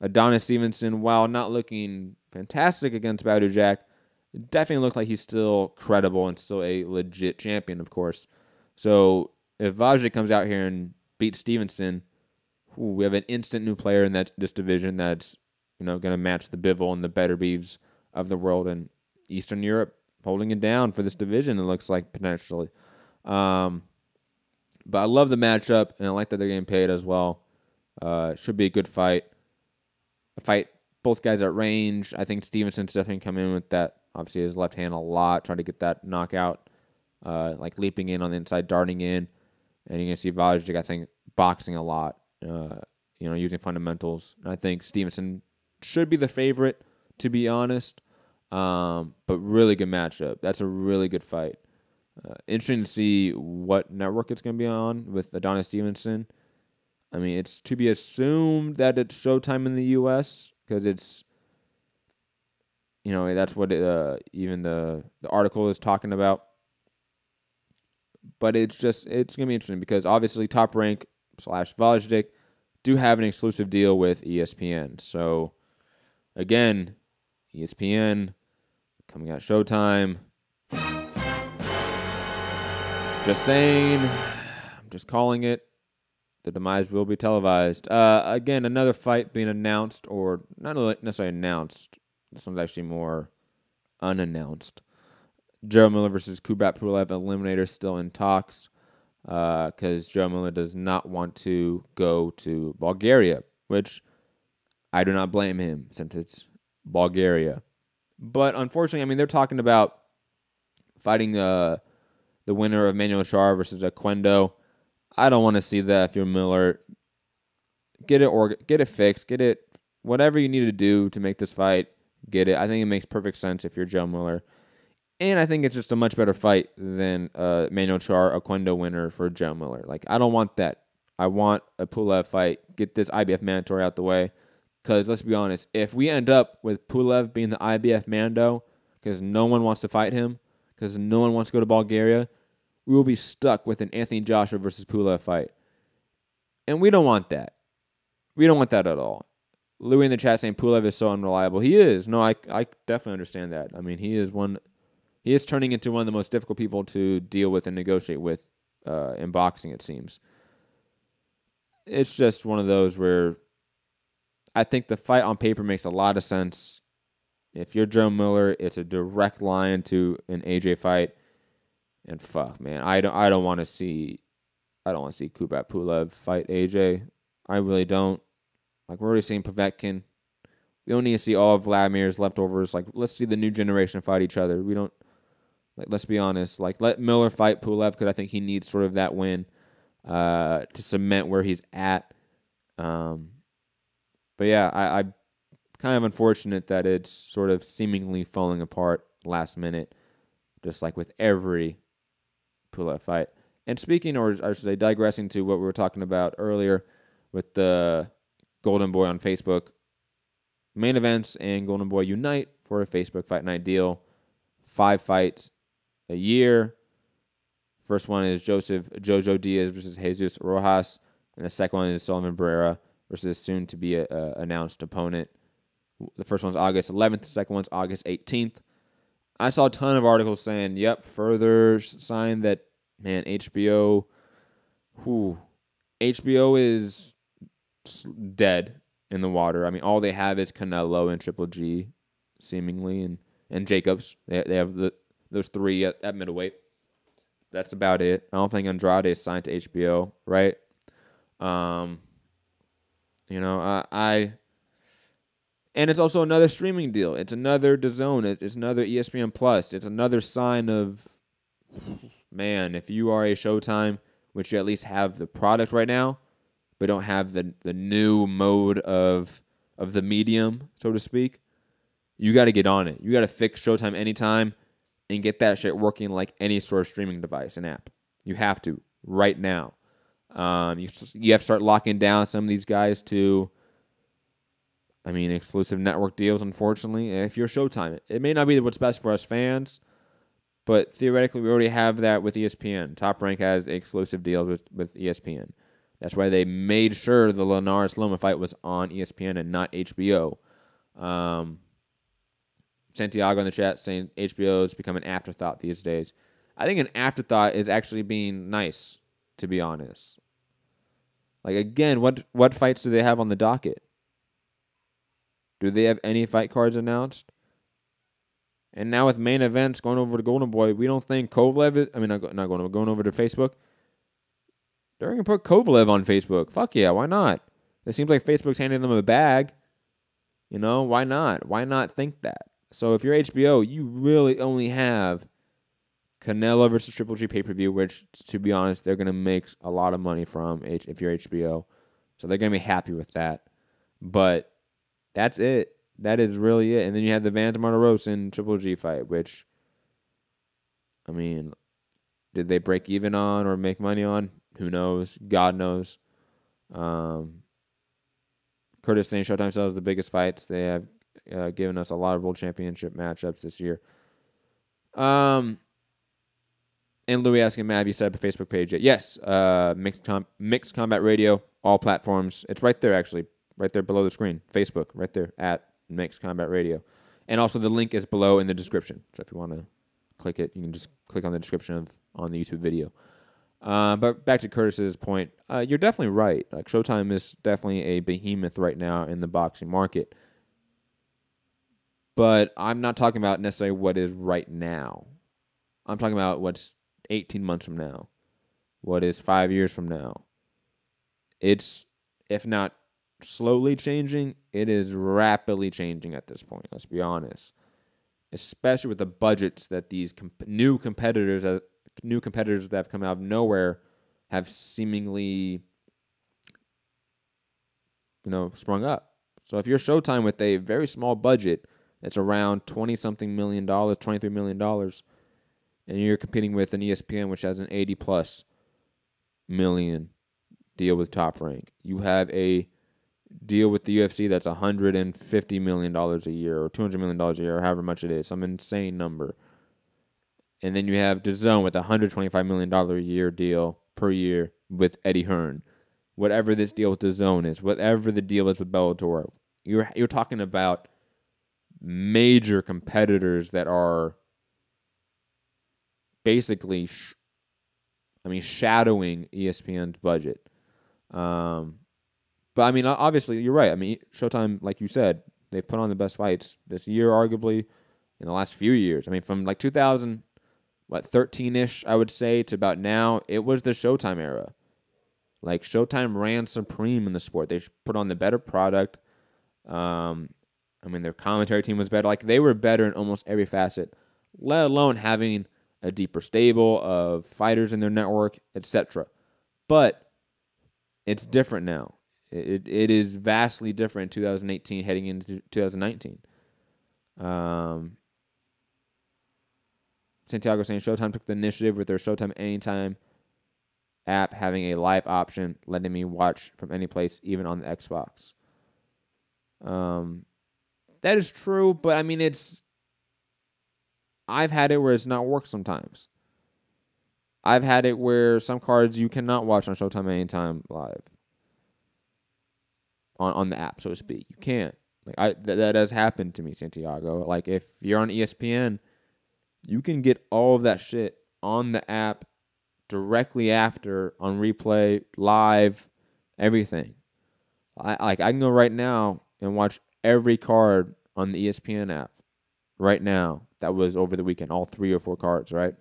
Adonis Stevenson, while not looking fantastic against Badou Jack, definitely looked like he's still credible and still a legit champion, of course. So if Vajdic comes out here and beats Stevenson, we have an instant new player in this division that's going to match the Bivol and the Better Beeves of the world in Eastern Europe, holding it down for this division, it looks like, potentially. But I love the matchup, and I like that they're getting paid as well. Should be a good fight. A fight, both guys at range. I think Stevenson's definitely come in with that, obviously his left hand a lot, trying to get that knockout, like leaping in on the inside, darting in. And you're going to see Vajdic, I think, boxing a lot, using fundamentals. And I think Stevenson should be the favorite, to be honest. But really good matchup. That's a really good fight. Interesting to see what network it's going to be on with Adonis Stevenson. I mean, it's to be assumed that it's Showtime in the U.S. because it's, that's what even the article is talking about. But it's going to be interesting because obviously Top Rank / Vajdic do have an exclusive deal with ESPN. So, again, ESPN coming out Showtime. Just saying. I'm just calling it. The demise will be televised. Again, another fight being announced, or not necessarily announced. This one's actually more unannounced. Joe Miller versus Kubrat Pulev eliminator still in talks because Joe Miller does not want to go to Bulgaria, which I do not blame him since it's Bulgaria. But unfortunately, they're talking about fighting the winner of Manuel Char versus Oquendo. I don't want to see that if you're Miller. Get it fixed. Get it, whatever you need to do to make this fight, get it. I think it makes perfect sense if you're Joe Miller. And I think it's just a much better fight than Manuel Char Oquendo winner for Joe Miller. Like, I don't want that. I want a Pulev fight. Get this IBF mandatory out the way. Because let's be honest, if we end up with Pulev being the IBF Mando, because no one wants to fight him, because no one wants to go to Bulgaria, we will be stuck with an Anthony Joshua versus Pulev fight. And we don't want that. We don't want that at all. Louis in the chat saying Pulev is so unreliable. He is. No, I definitely understand that. I mean, he is turning into one of the most difficult people to deal with and negotiate with in boxing, it seems. It's just one of those where I think the fight on paper makes a lot of sense. If you're Joe Miller, it's a direct line to an AJ fight. And fuck, man, I don't want to see Kubrat Pulev fight AJ. I really don't. Like, we're already seeing Povetkin. We don't need to see all of Vladimir's leftovers. Like, let's see the new generation fight each other. We don't, like, let's be honest. Like, let Miller fight Pulev because I think he needs sort of that win to cement where he's at. But yeah, I kind of unfortunate that it's sort of seemingly falling apart last minute, just like with every Pulev fight. And speaking, or I should say digressing to what we were talking about earlier with the Golden Boy on Facebook, Main Events and Golden Boy unite for a Facebook Fight Night deal. 5 fights a year. First one is Jojo Diaz versus Jesus Rojas, and the second one is Sullivan Barrera versus soon-to-be announced opponent. The first one's August 11th. The second one's August 18th. I saw a ton of articles saying, yep, further sign that, man, HBO is dead in the water. I mean, all they have is Canelo and Triple G, seemingly, and Jacobs. They have those 3 at middleweight. That's about it. I don't think Andrade is signed to HBO, right? And it's also another streaming deal. It's another DAZN. It's another ESPN Plus. It's another sign of, man, if you are a Showtime, which you at least have the product right now, but don't have the new mode of the medium, so to speak, you got to get on it. You got to fix Showtime anytime and get that shit working like any sort of streaming device and app. You have to right now. You have to start locking down some of these guys to, I mean, exclusive network deals, unfortunately. If you're Showtime, it may not be what's best for us fans, but theoretically we already have that with ESPN. Top Rank has exclusive deals with ESPN. That's why they made sure the Linares-Loma fight was on ESPN and not HBO. Santiago in the chat saying HBO has become an afterthought these days. I think an afterthought is actually being nice, to be honest. Like, again, what fights do they have on the docket? Do they have any fight cards announced? And now with Main Events going over to Golden Boy, we don't think Kovalev is... I mean, going over to Facebook. They're going to put Kovalev on Facebook. Fuck yeah, why not? It seems like Facebook's handing them a bag. You know, why not? Why not think that? So if you're HBO, you really only have Canelo versus Triple G pay-per-view, which, to be honest, they're going to make a lot of money from if you're HBO. So they're going to be happy with that. But that's it. That is really it. And then you have the Vans Monterosa Triple G fight, which, I mean, did they break even on or make money on? Who knows? God knows. Curtis saying Showtime sells the biggest fights. They have given us a lot of World Championship matchups this year. And Louis asking, Matt, have you set up a Facebook page yet? Yes. Mixed Combat Radio, all platforms. It's right there, actually. Right there below the screen. Facebook, right there, at Mixed Combat Radio. And also the link is below in the description. So if you want to click it, you can just click on the description on the YouTube video. But back to Curtis's point, you're definitely right. Like, Showtime is definitely a behemoth right now in the boxing market. But I'm not talking about necessarily what is right now. I'm talking about what's 18 months from now. What is 5 years from now. It's, if not slowly changing, it is rapidly changing at this point. Let's be honest. Especially with the budgets that these new competitors that have come out of nowhere have seemingly, sprung up. So if you're Showtime with a very small budget, it's around $20-something million, $23 million, and you're competing with an ESPN which has an $80+ million deal with Top Rank. You have a deal with the UFC that's $150 million a year or $200 million a year or however much it is, some insane number. And then you have DAZN with a $125 million a year deal per year with Eddie Hearn. Whatever this deal with DAZN is, whatever the deal is with Bellator, you're talking about major competitors that are basically, shadowing ESPN's budget. But I mean, obviously, you're right. I mean, Showtime, like you said, they put on the best fights this year, arguably, in the last few years. I mean, from like 2013-ish, I would say, to about now, it was the Showtime era. Like, Showtime ran supreme in the sport. They put on the better product. Their commentary team was better. Like, they were better in almost every facet, let alone having a deeper stable of fighters in their network, etc. But it's different now. It is vastly different in 2018 heading into 2019. Santiago saying Showtime took the initiative with their Showtime Anytime app having a live option, letting me watch from any place, even on the Xbox. That is true, but I mean, I've had it where it's not worked sometimes. I've had it where some cards you cannot watch on Showtime Anytime live. On the app, so to speak. You can't. Like that has happened to me, Santiago. Like, if you're on ESPN, you can get all of that shit on the app directly after, on replay, live, everything. I can go right now and watch every card on the ESPN app right now that was over the weekend, all 3 or 4 cards, right?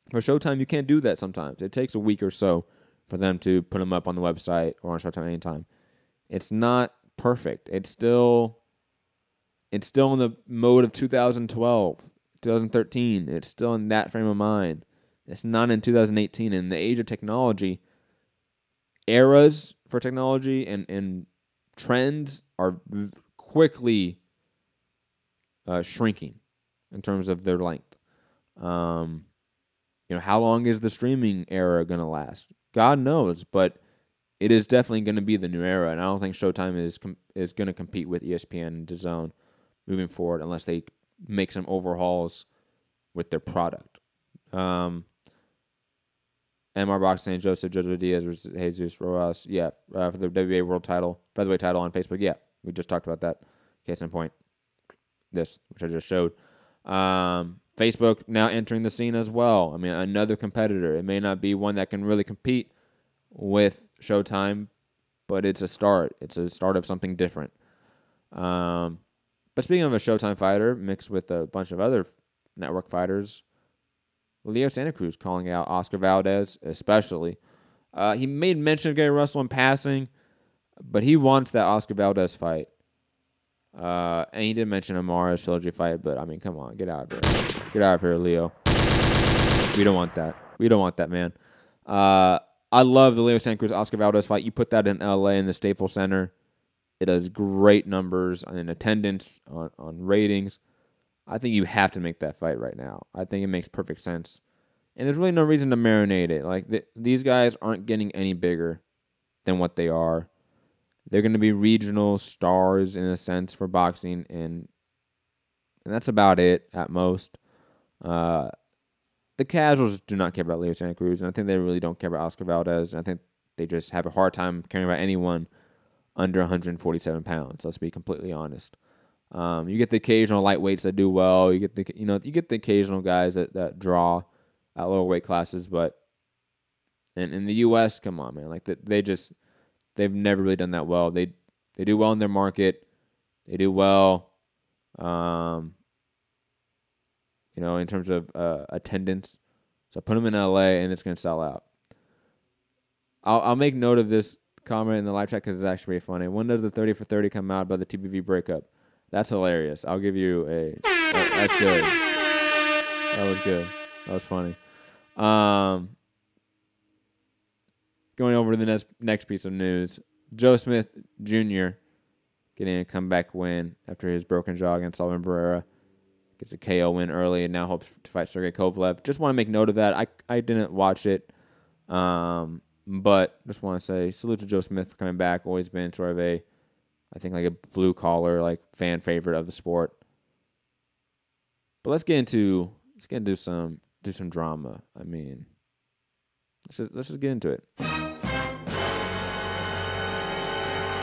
For Showtime, you can't do that sometimes. It takes a week or so for them to put them up on the website or on Showtime Anytime. It's not perfect. It's still in the mode of 2012, 2013. It's still in that frame of mind. It's not in 2018. In the age of technology, eras for technology and trends are quickly shrinking in terms of their length. How long is the streaming era going to last? God knows, but it is definitely going to be the new era, and I don't think Showtime is going to compete with ESPN and DAZN moving forward unless they make some overhauls with their product. MR Box saying Joseph Jojo Diaz versus Jesus Rojas. Yeah, for the WBA World Title, featherweight title on Facebook. Yeah, we just talked about that. Case in point, this, which I just showed. Facebook now entering the scene as well. I mean, another competitor. It may not be one that can really compete with Showtime, but it's a start. It's a start of something different. But speaking of a Showtime fighter mixed with a bunch of other network fighters, Leo Santa Cruz calling out Oscar Valdez especially. He made mention of Gary Russell in passing, but he wants that Oscar Valdez fight. And he did mention Amara's trilogy fight, but I mean, come on, get out of here. Get out of here, Leo. We don't want that. We don't want that, man. I love the Leo Santa Cruz Oscar Valdez fight. You put that in LA in the Staples Center. It does great numbers in attendance, on ratings. I think you have to make that fight right now. I think it makes perfect sense. And there's really no reason to marinate it. Like, these guys aren't getting any bigger than what they are. They're going to be regional stars in a sense for boxing, and that's about it at most. The casuals do not care about Leo Santa Cruz, and I think they really don't care about Oscar Valdez. And I think they just have a hard time caring about anyone under 147 pounds. Let's be completely honest. You get the occasional lightweights that do well. You get the occasional guys that draw at lower weight classes, but in the U.S., come on, man, like they've never really done that well. They do well in their market. They do well, in terms of attendance. So put them in L.A. and it's going to sell out. I'll make note of this comment in the live chat because it's actually pretty funny. When does the 30 for 30 come out about the TBV breakup? That's hilarious. I'll give you that's good. That was good. That was funny. Going over to the next piece of news. Joe Smith Jr. getting a comeback win after his broken jaw against Sullivan Barrera. Gets a KO win early and now hopes to fight Sergey Kovalev. Just want to make note of that. I didn't watch it, but just want to say salute to Joe Smith for coming back. Always been sort of a blue collar, like, fan favorite of the sport. But let's get into some drama. I mean, let's just get into it.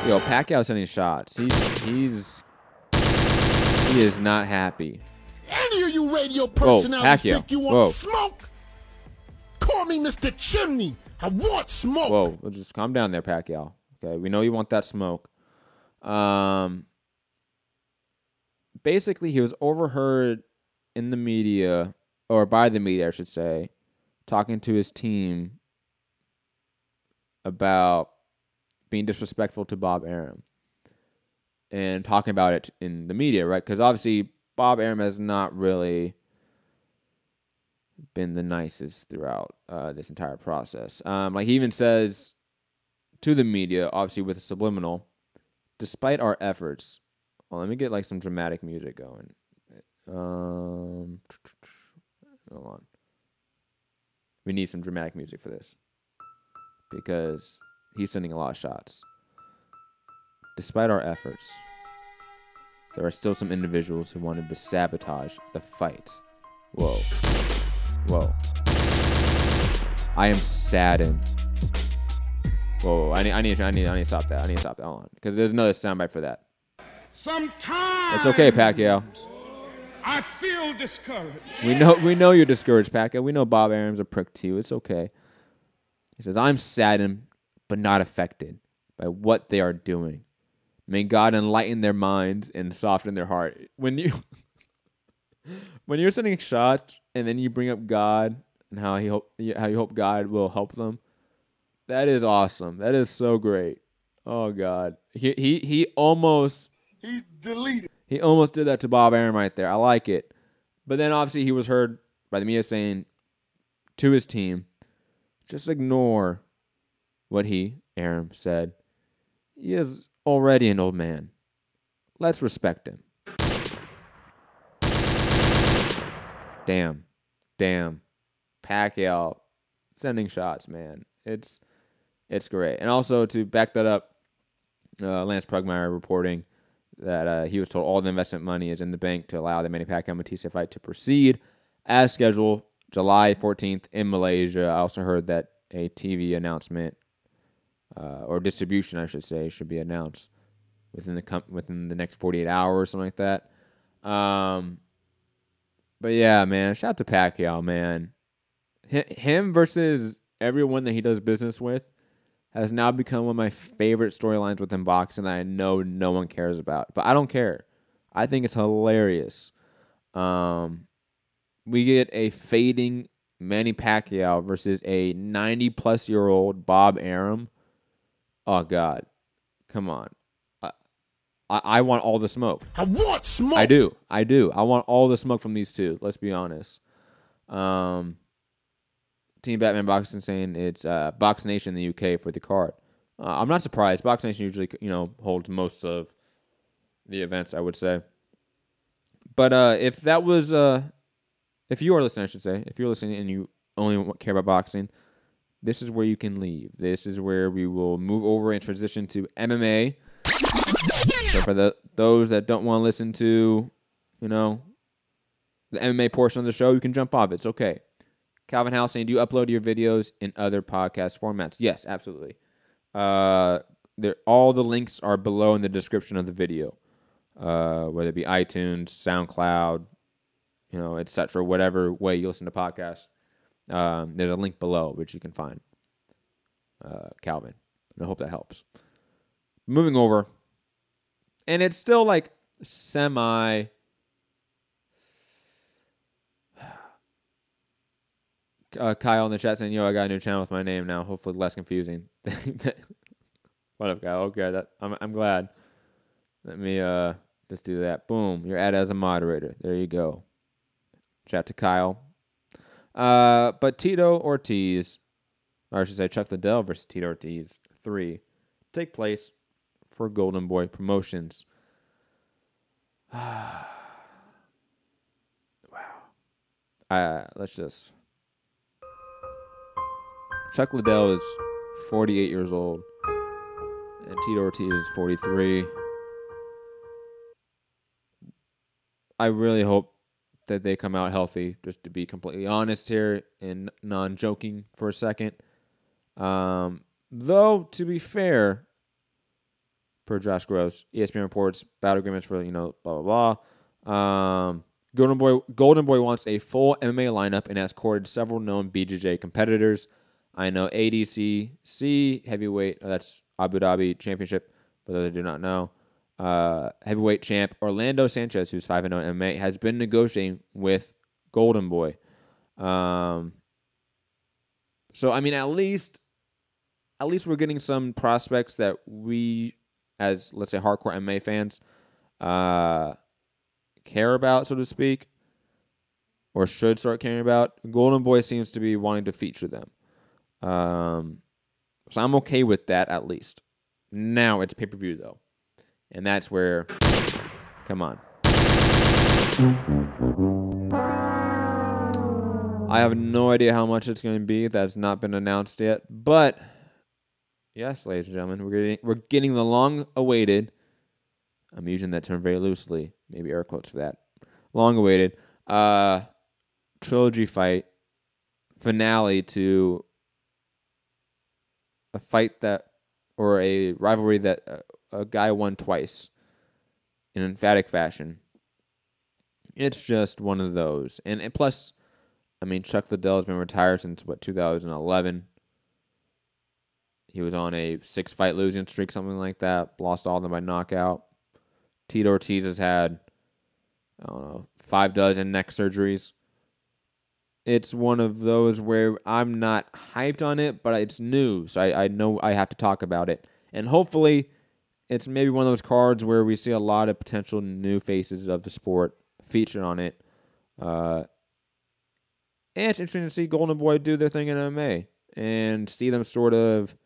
Yo, Pacquiao sending shots. He is not happy. Any of you radio personalities think you want smoke? Call me Mr. Chimney. I want smoke. Whoa, well, just calm down there, Pacquiao. Okay, we know you want that smoke. Basically, he was overheard in the media, or by the media, I should say, talking to his team about being disrespectful to Bob Arum and talking about it in the media, right? Because obviously, Bob Arum has not really been the nicest throughout this entire process. Like he even says to the media, obviously with a subliminal, despite our efforts. Well, let me get like some dramatic music going. Hold on. We need some dramatic music for this because he's sending a lot of shots. Despite our efforts, there are still some individuals who wanted to sabotage the fight. Whoa. Whoa. I am saddened. Whoa, I need to stop that. I need to stop that. Hold on. Because there's another soundbite for that. Sometimes it's okay, Pacquiao. I feel discouraged. We know you're discouraged, Pacquiao. We know Bob Arum's a prick too. It's okay. He says, I'm saddened, but not affected by what they are doing. May God enlighten their minds and soften their heart. When you're sending shots and then you bring up God and how you hope God will help them, that is awesome. That is so great. Oh God, he almost he's deleted. He almost did that to Bob Arum right there. I like it, but then obviously he was heard by the media saying to his team, just ignore what Arum said. He is already an old man. Let's respect him. Damn. Pacquiao sending shots, man. It's great. And also to back that up, Lance Prugmeyer reporting that he was told all the investment money is in the bank to allow the Manny Pacquiao-Batista fight to proceed as scheduled July 14th in Malaysia. I also heard that a TV announcement or distribution, I should say, should be announced within the next 48 hours, something like that. But yeah, man, shout out to Pacquiao, man. Him versus everyone that he does business with has now become one of my favorite storylines within boxing that I know no one cares about. But I don't care. I think it's hilarious. We get a fading Manny Pacquiao versus a 90-plus-year-old Bob Arum. Oh, God. Come on. I want all the smoke. I want smoke. I do. I want all the smoke from these two. Let's be honest. Team Batman Boxing saying it's Box Nation in the UK for the card. I'm not surprised. Box Nation usually, holds most of the events, I would say. But if that was, if you are listening, I should say, if you're listening and you only care about boxing, this is where you can leave. This is where we will move over and transition to MMA. So for those that don't want to listen to, the MMA portion of the show, you can jump off. It's okay. Calvin House saying, do you upload your videos in other podcast formats? Yes, absolutely. All the links are below in the description of the video, whether it be iTunes, SoundCloud, etc. Whatever way you listen to podcasts, there's a link below which you can find. Calvin, and I hope that helps. Moving over, and it's still like semi. Kyle in the chat saying, "Yo, I got a new channel with my name now. Hopefully, less confusing." What up, Kyle? Okay, I'm glad. Let me just do that. Boom, you're added as a moderator. There you go. Chat to Kyle. But Tito Ortiz, or I should say, Chuck Liddell versus Tito Ortiz 3, take place for Golden Boy Promotions. Wow. Let's just. Chuck Liddell is 48 years old, and Tito Ortiz is 43. I really hope that they come out healthy, just to be completely honest here and non-joking for a second. Though, to be fair, per Josh Gross. ESPN reports battle agreements for, blah, blah, blah. Golden Boy wants a full MMA lineup and has courted several known BJJ competitors. I know ADCC heavyweight, that's Abu Dhabi Championship, for those that do not know. Heavyweight champ Orlando Sanchez, who's 5-0 in MMA, has been negotiating with Golden Boy. So I mean, at least we're getting some prospects that we, as let's say hardcore MMA fans, care about, so to speak, or should start caring about. Golden Boy seems to be wanting to feature them. So I'm okay with that, at least. Now it's pay-per-view, though. And that's where, come on. I have no idea how much it's going to be. That's not been announced yet. But, yes, ladies and gentlemen, we're getting the long-awaited, I'm using that term very loosely, maybe air quotes for that, long-awaited trilogy fight finale to a fight that, or a rivalry that a guy won twice in emphatic fashion. It's just one of those. And plus, I mean, Chuck Liddell has been retired since, 2011. He was on a 6-fight losing streak, something like that. Lost all of them by knockout. Tito Ortiz has had, 5 dozen neck surgeries. It's one of those where I'm not hyped on it, but it's new, so I know I have to talk about it. And hopefully, it's maybe one of those cards where we see a lot of potential new faces of the sport featured on it. And it's interesting to see Golden Boy do their thing in MMA and see them sort of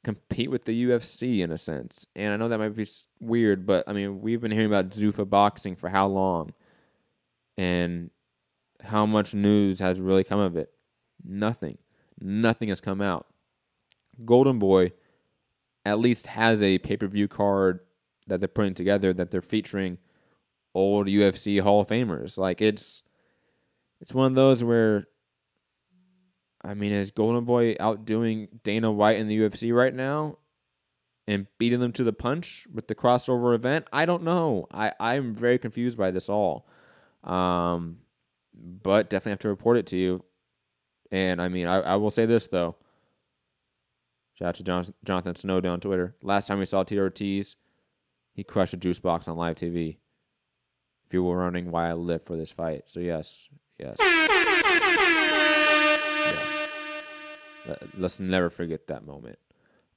compete with the UFC in a sense. And I know that might be weird, but I mean, we've been hearing about Zuffa boxing for how long? And how much news has really come of it? Nothing. Nothing has come out. Golden Boy at least has a pay-per-view card that they're putting together that they're featuring old UFC Hall of Famers. Like, it's one of those where, I mean, is Golden Boy outdoing Dana White in the UFC right now and beating them to the punch with the crossover event? I don't know. I'm very confused by this all. But definitely have to report it to you. And, I mean, I will say this, though. Shout out to Jonathan Snowden on Twitter. Last time we saw Tito Ortiz, he crushed a juice box on live TV. If you were wondering why I lived for this fight. So, yes. Let's never forget that moment.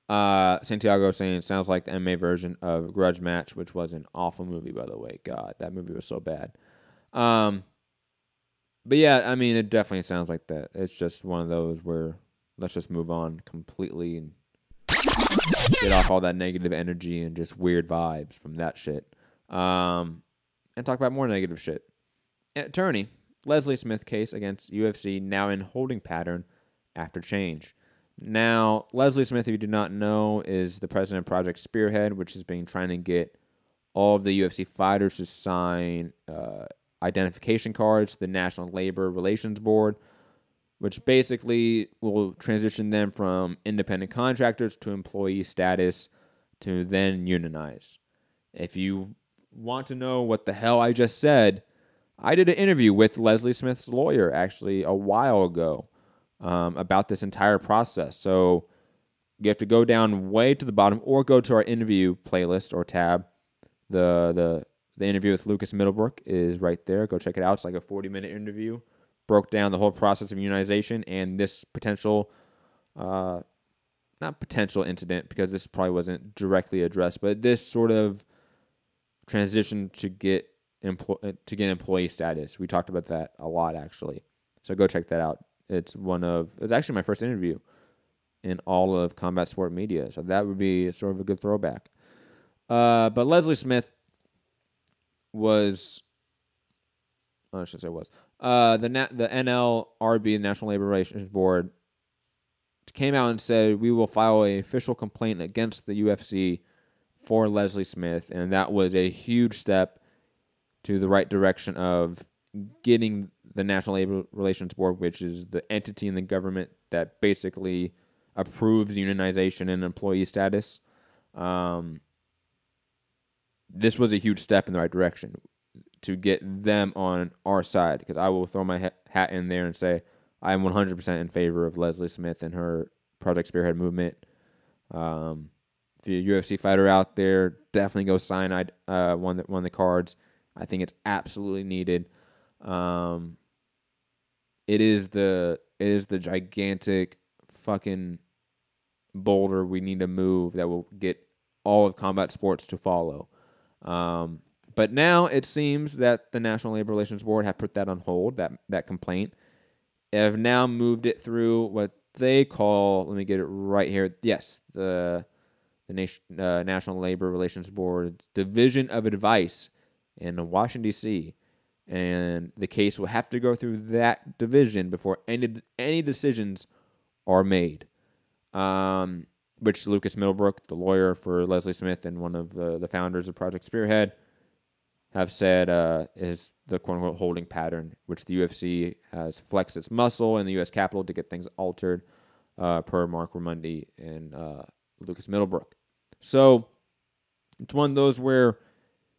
Santiago saying, sounds like the MMA version of Grudge Match, which was an awful movie, by the way. God, that movie was so bad. But yeah, I mean, it definitely sounds like that. It's just one of those where let's just move on completely and get off all that negative energy and just weird vibes from that shit. And talk about more negative shit. Attorney, Leslie Smith case against UFC now in holding pattern after change. Now, Leslie Smith, if you do not know, is the president of Project Spearhead, which has been trying to get all of the UFC fighters to sign identification cards to the National Labor Relations Board, which basically will transition them from independent contractors to employee status to then unionize. If you want to know what the hell I just said, I did an interview with Leslie Smith's lawyer actually a while ago about this entire process. So you have to go down way to the bottom or go to our interview playlist or tab. The interview with Lucas Middlebrook is right there. Go check it out. It's like a 40-minute interview. Broke down the whole process of unionization and this potential, not potential incident because this probably wasn't directly addressed, but this sort of transition to get employee status. We talked about that a lot actually. So go check that out. It's actually my first interview in all of combat sport media. So that would be sort of a good throwback. But Leslie Smith was, I should say was, the NLRB, the National Labor Relations Board, came out and said, we will file an official complaint against the UFC for Leslie Smith. And that was a huge step to the right direction of getting the National Labor Relations Board, which is the entity in the government that basically approves unionization and employee status, This was a huge step in the right direction to get them on our side, because I will throw my hat in there and say I am 100% in favor of Leslie Smith and her Project Spearhead movement. If you're a UFC fighter out there, definitely go sign one of the cards. I think it's absolutely needed. It is the gigantic fucking boulder we need to move that will get all of combat sports to follow. But now it seems that the National Labor Relations Board have put that on hold, that complaint. They have now moved it through what they call, let me get it right here, yes, the National Labor Relations Board's Division of Advice in Washington, D.C., and the case will have to go through that division before any decisions are made. Which Lucas Middlebrook, the lawyer for Leslie Smith and one of the founders of Project Spearhead, have said is the quote-unquote holding pattern, which the UFC has flexed its muscle in the U.S. Capitol to get things altered, per Mark Ramundi and Lucas Middlebrook. So it's one of those where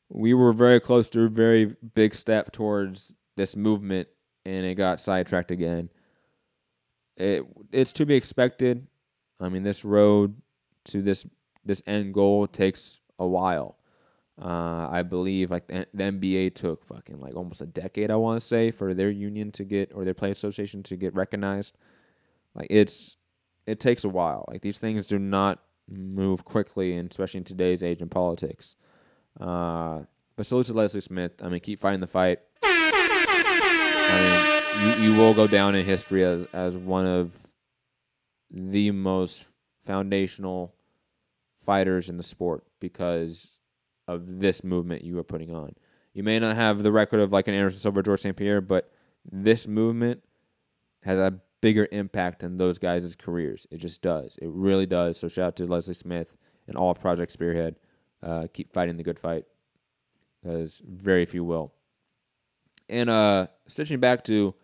we were very close to a very big step towards this movement, and it got sidetracked again. It's to be expected. I mean, this road to this end goal takes a while. I believe like the NBA took fucking like almost a decade, I want to say, for their union to get, or their play association to get recognized. Like it takes a while. Like these things do not move quickly, and especially in today's age in politics. But salute to Leslie Smith. I mean, keep fighting the fight. I mean, you will go down in history as one of the most foundational fighters in the sport because of this movement you are putting on. You may not have the record of like an Anderson Silva, George St. Pierre, but this movement has a bigger impact than those guys' careers. It just does. It really does. So shout out to Leslie Smith and all of Project Spearhead. Keep fighting the good fight, because very few will. And switching back to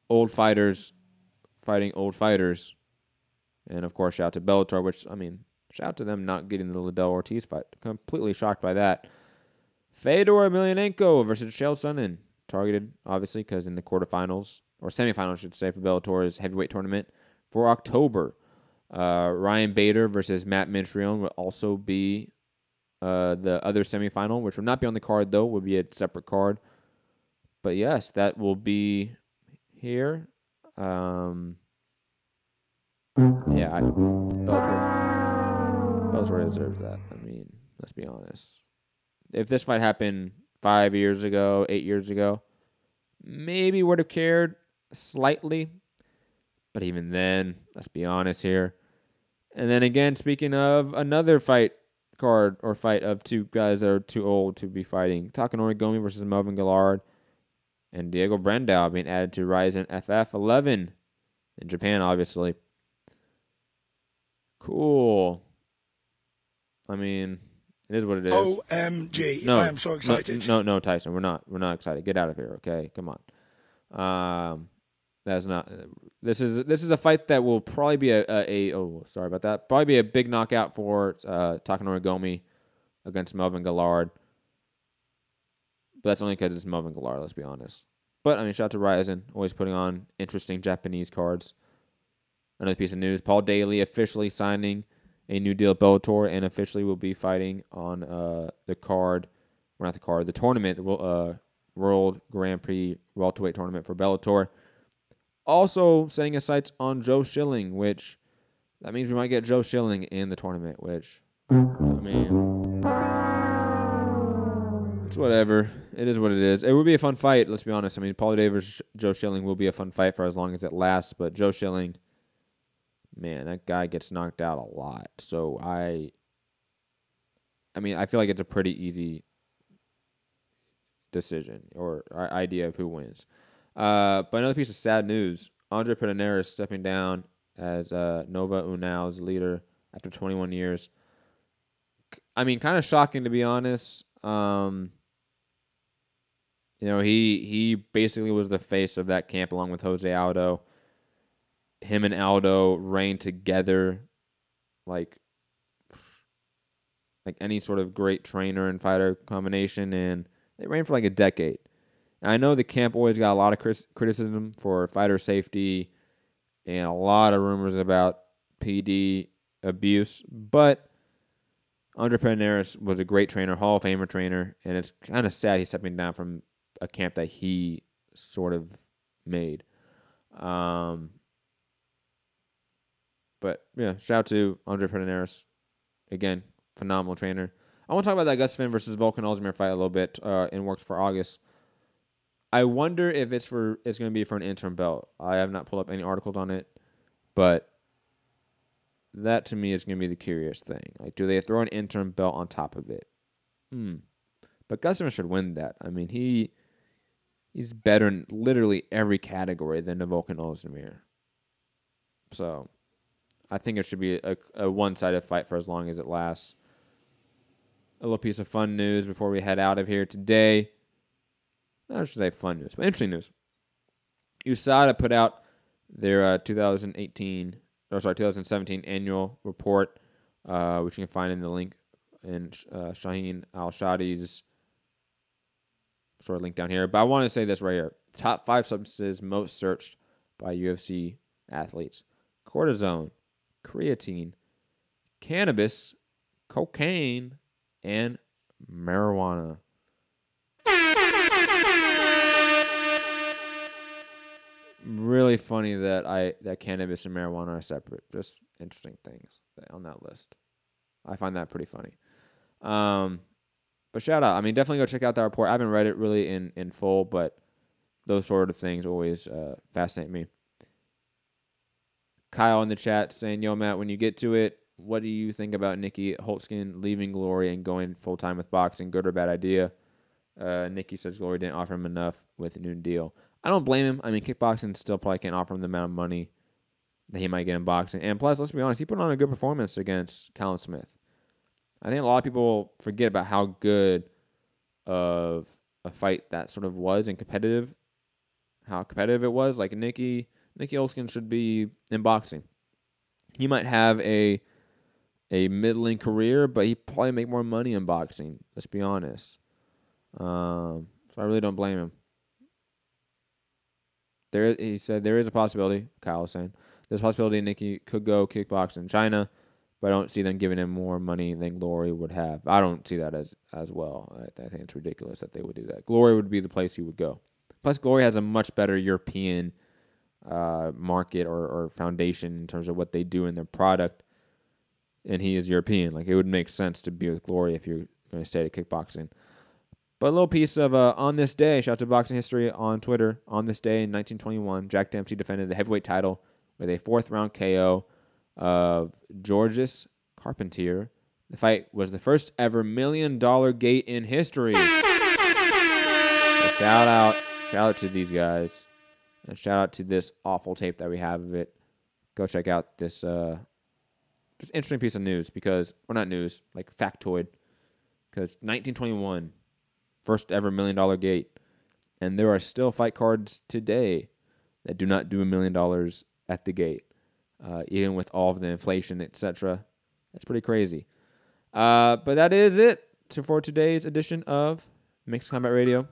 old fighters fighting old fighters, and of course shout out to Bellator, which, I mean, shout out to them not getting the Liddell Ortiz fight. Completely shocked by that. Fedor Emelianenko versus Chael Sonnen. Targeted, obviously, because in the quarterfinals, or semifinals, I should say, for Bellator's heavyweight tournament for October. Ryan Bader versus Matt Mitrione will also be the other semifinal, which will not be on the card, though. Will be a separate card. But yes, that will be here. Yeah, Bellator deserves that. I mean, let's be honest. If this fight happened 5 years ago, 8 years ago, maybe would have cared slightly. But even then, let's be honest here. And then again, speaking of another fight card or fight of two guys that are too old to be fighting, Takanori Gomi versus Melvin Gillard, and Diego Brandao being added to Ryzen FF11 in Japan, obviously. Cool. I mean, it is what it is. OMG. I am so excited. No, Tyson, we're not excited. Get out of here, okay? Come on. That's not. This is a fight that will probably be sorry about that. Probably be a big knockout for Takanori Gomi against Melvin Gillard. But that's only because it's Melvin Gillard, let's be honest. But, I mean, shout out to Ryzen, always putting on interesting Japanese cards. Another piece of news, Paul Daly officially signing a new deal at Bellator and officially will be fighting on the tournament, the World Grand Prix welterweight tournament for Bellator. Also setting his sights on Joe Schilling, which that means we might get Joe Schilling in the tournament, which, I mean, it's whatever. It is what it is. It would be a fun fight, let's be honest. I mean, Paulie Day versus Joe Schilling will be a fun fight for as long as it lasts, but Joe Schilling, man, that guy gets knocked out a lot. So I mean, I feel like it's a pretty easy decision or idea of who wins. But another piece of sad news, Andre Pedernera is stepping down as Nova Unal's leader after 21 years. I mean, kind of shocking, to be honest. You know, he basically was the face of that camp along with Jose Aldo. Him and Aldo reigned together like like any sort of great trainer and fighter combination, and they ran for like a decade. And I know the camp always got a lot of criticism for fighter safety and a lot of rumors about PD abuse, but Andre Pederneiras was a great trainer, Hall of Famer trainer, and it's kind of sad he's stepping down from a camp that he sort of made. But yeah, shout out to Andre Pederneiras. Again, phenomenal trainer. I want to talk about that Gustafsson versus Volkan Ozdemir fight a little bit in works for August. I wonder if it's going to be for an interim belt. I have not pulled up any articles on it, but that to me is going to be the curious thing. Like, do they throw an interim belt on top of it? But Gustafsson should win that. I mean, he's better in literally every category than the Volkan Ozdemir. So I think it should be a one-sided fight for as long as it lasts. A little piece of fun news before we head out of here today. I should say fun news, but interesting news. USADA put out their 2017 annual report, which you can find in the link in Shaheen Al-Shadi's sort of link down here. But I want to say this right here. Top 5 substances most searched by UFC athletes. Cortisone, creatine, cannabis, cocaine, and marijuana. Really funny that cannabis and marijuana are separate. Just interesting things on that list. I find that pretty funny. But shout out. I mean, definitely go check out that report. I haven't read it really in full, but those sort of things always fascinate me. Kyle in the chat saying, yo, Matt, when you get to it, what do you think about Nikki Holtzkin leaving Glory and going full-time with boxing? Good or bad idea? Nikki says Glory didn't offer him enough with a new deal. I don't blame him. I mean, kickboxing still probably can't offer him the amount of money that he might get in boxing. And plus, let's be honest, he put on a good performance against Callum Smith. I think a lot of people forget about how good of a fight that sort of was and how competitive it was. Like Nikki Holtzkin should be in boxing. He might have a middling career, but he probably make more money in boxing. Let's be honest. So I really don't blame him. He said there is a possibility, Kyle was saying, there's a possibility Nikki could go kickbox in China, but I don't see them giving him more money than Glory would have. I don't see that as well. I think it's ridiculous that they would do that. Glory would be the place he would go. Plus, Glory has a much better European market or foundation in terms of what they do in their product, and he is European. Like, it would make sense to be with Glory if you're going to stay at kickboxing. But a little piece of on this day, shout out to Boxing History on Twitter. On this day in 1921, Jack Dempsey defended the heavyweight title with a 4th-round KO of Georges Carpentier. The fight was the first ever $1 million gate in history. So shout out to these guys, and shout out to this awful tape that we have of it. Go check out this just interesting piece of news because, or not news, like factoid, because 1921. First ever $1 million gate. And there are still fight cards today that do not do $1 million at the gate. Even with all of the inflation, etc. That's pretty crazy. But that is it for today's edition of Mixed Combat Radio.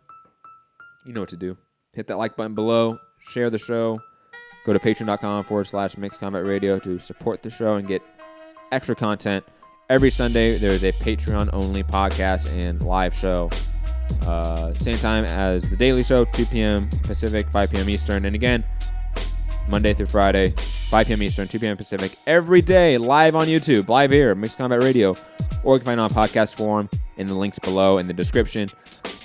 You know what to do. Hit that like button below. Share the show. Go to patreon.com/Mixed Combat Radio to support the show and get extra content. Every Sunday, there's a Patreon-only podcast and live show. Same time as the Daily Show, 2 p.m. Pacific, 5 p.m. Eastern. And again, Monday through Friday, 5 p.m. Eastern, 2 p.m. Pacific. Every day, live on YouTube, live here, Mixed Combat Radio. Or you can find it on podcast form in the links below in the description.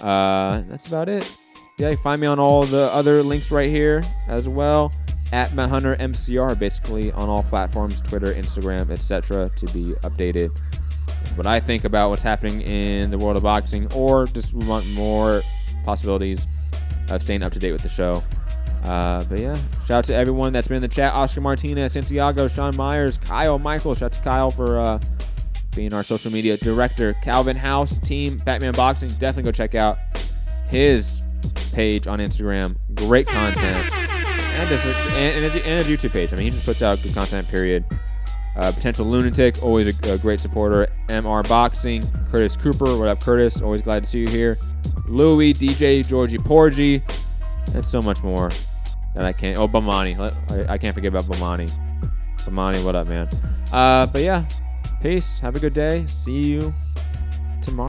That's about it. Yeah, you can find me on all the other links right here as well. At Matt Hunter MCR, basically on all platforms, Twitter, Instagram, etc. to be updated. What I think about what's happening in the world of boxing, or just want more possibilities of staying up to date with the show. But yeah, shout out to everyone that's been in the chat. Oscar Martinez, Santiago, Sean Myers, Kyle Michael. Shout out to Kyle for being our social media director. Calvin House, Team Batman Boxing. Definitely go check out his page on Instagram. Great content. And his YouTube page. I mean, he just puts out good content, period. Potential Lunatic, always a great supporter. MR Boxing, Curtis Cooper, what up, Curtis? Always glad to see you here. Louie, DJ, Georgie Porgy, and so much more that I can't. Oh, Bamani, I can't forget about Bamani. Bamani, what up, man? But yeah, peace. Have a good day. See you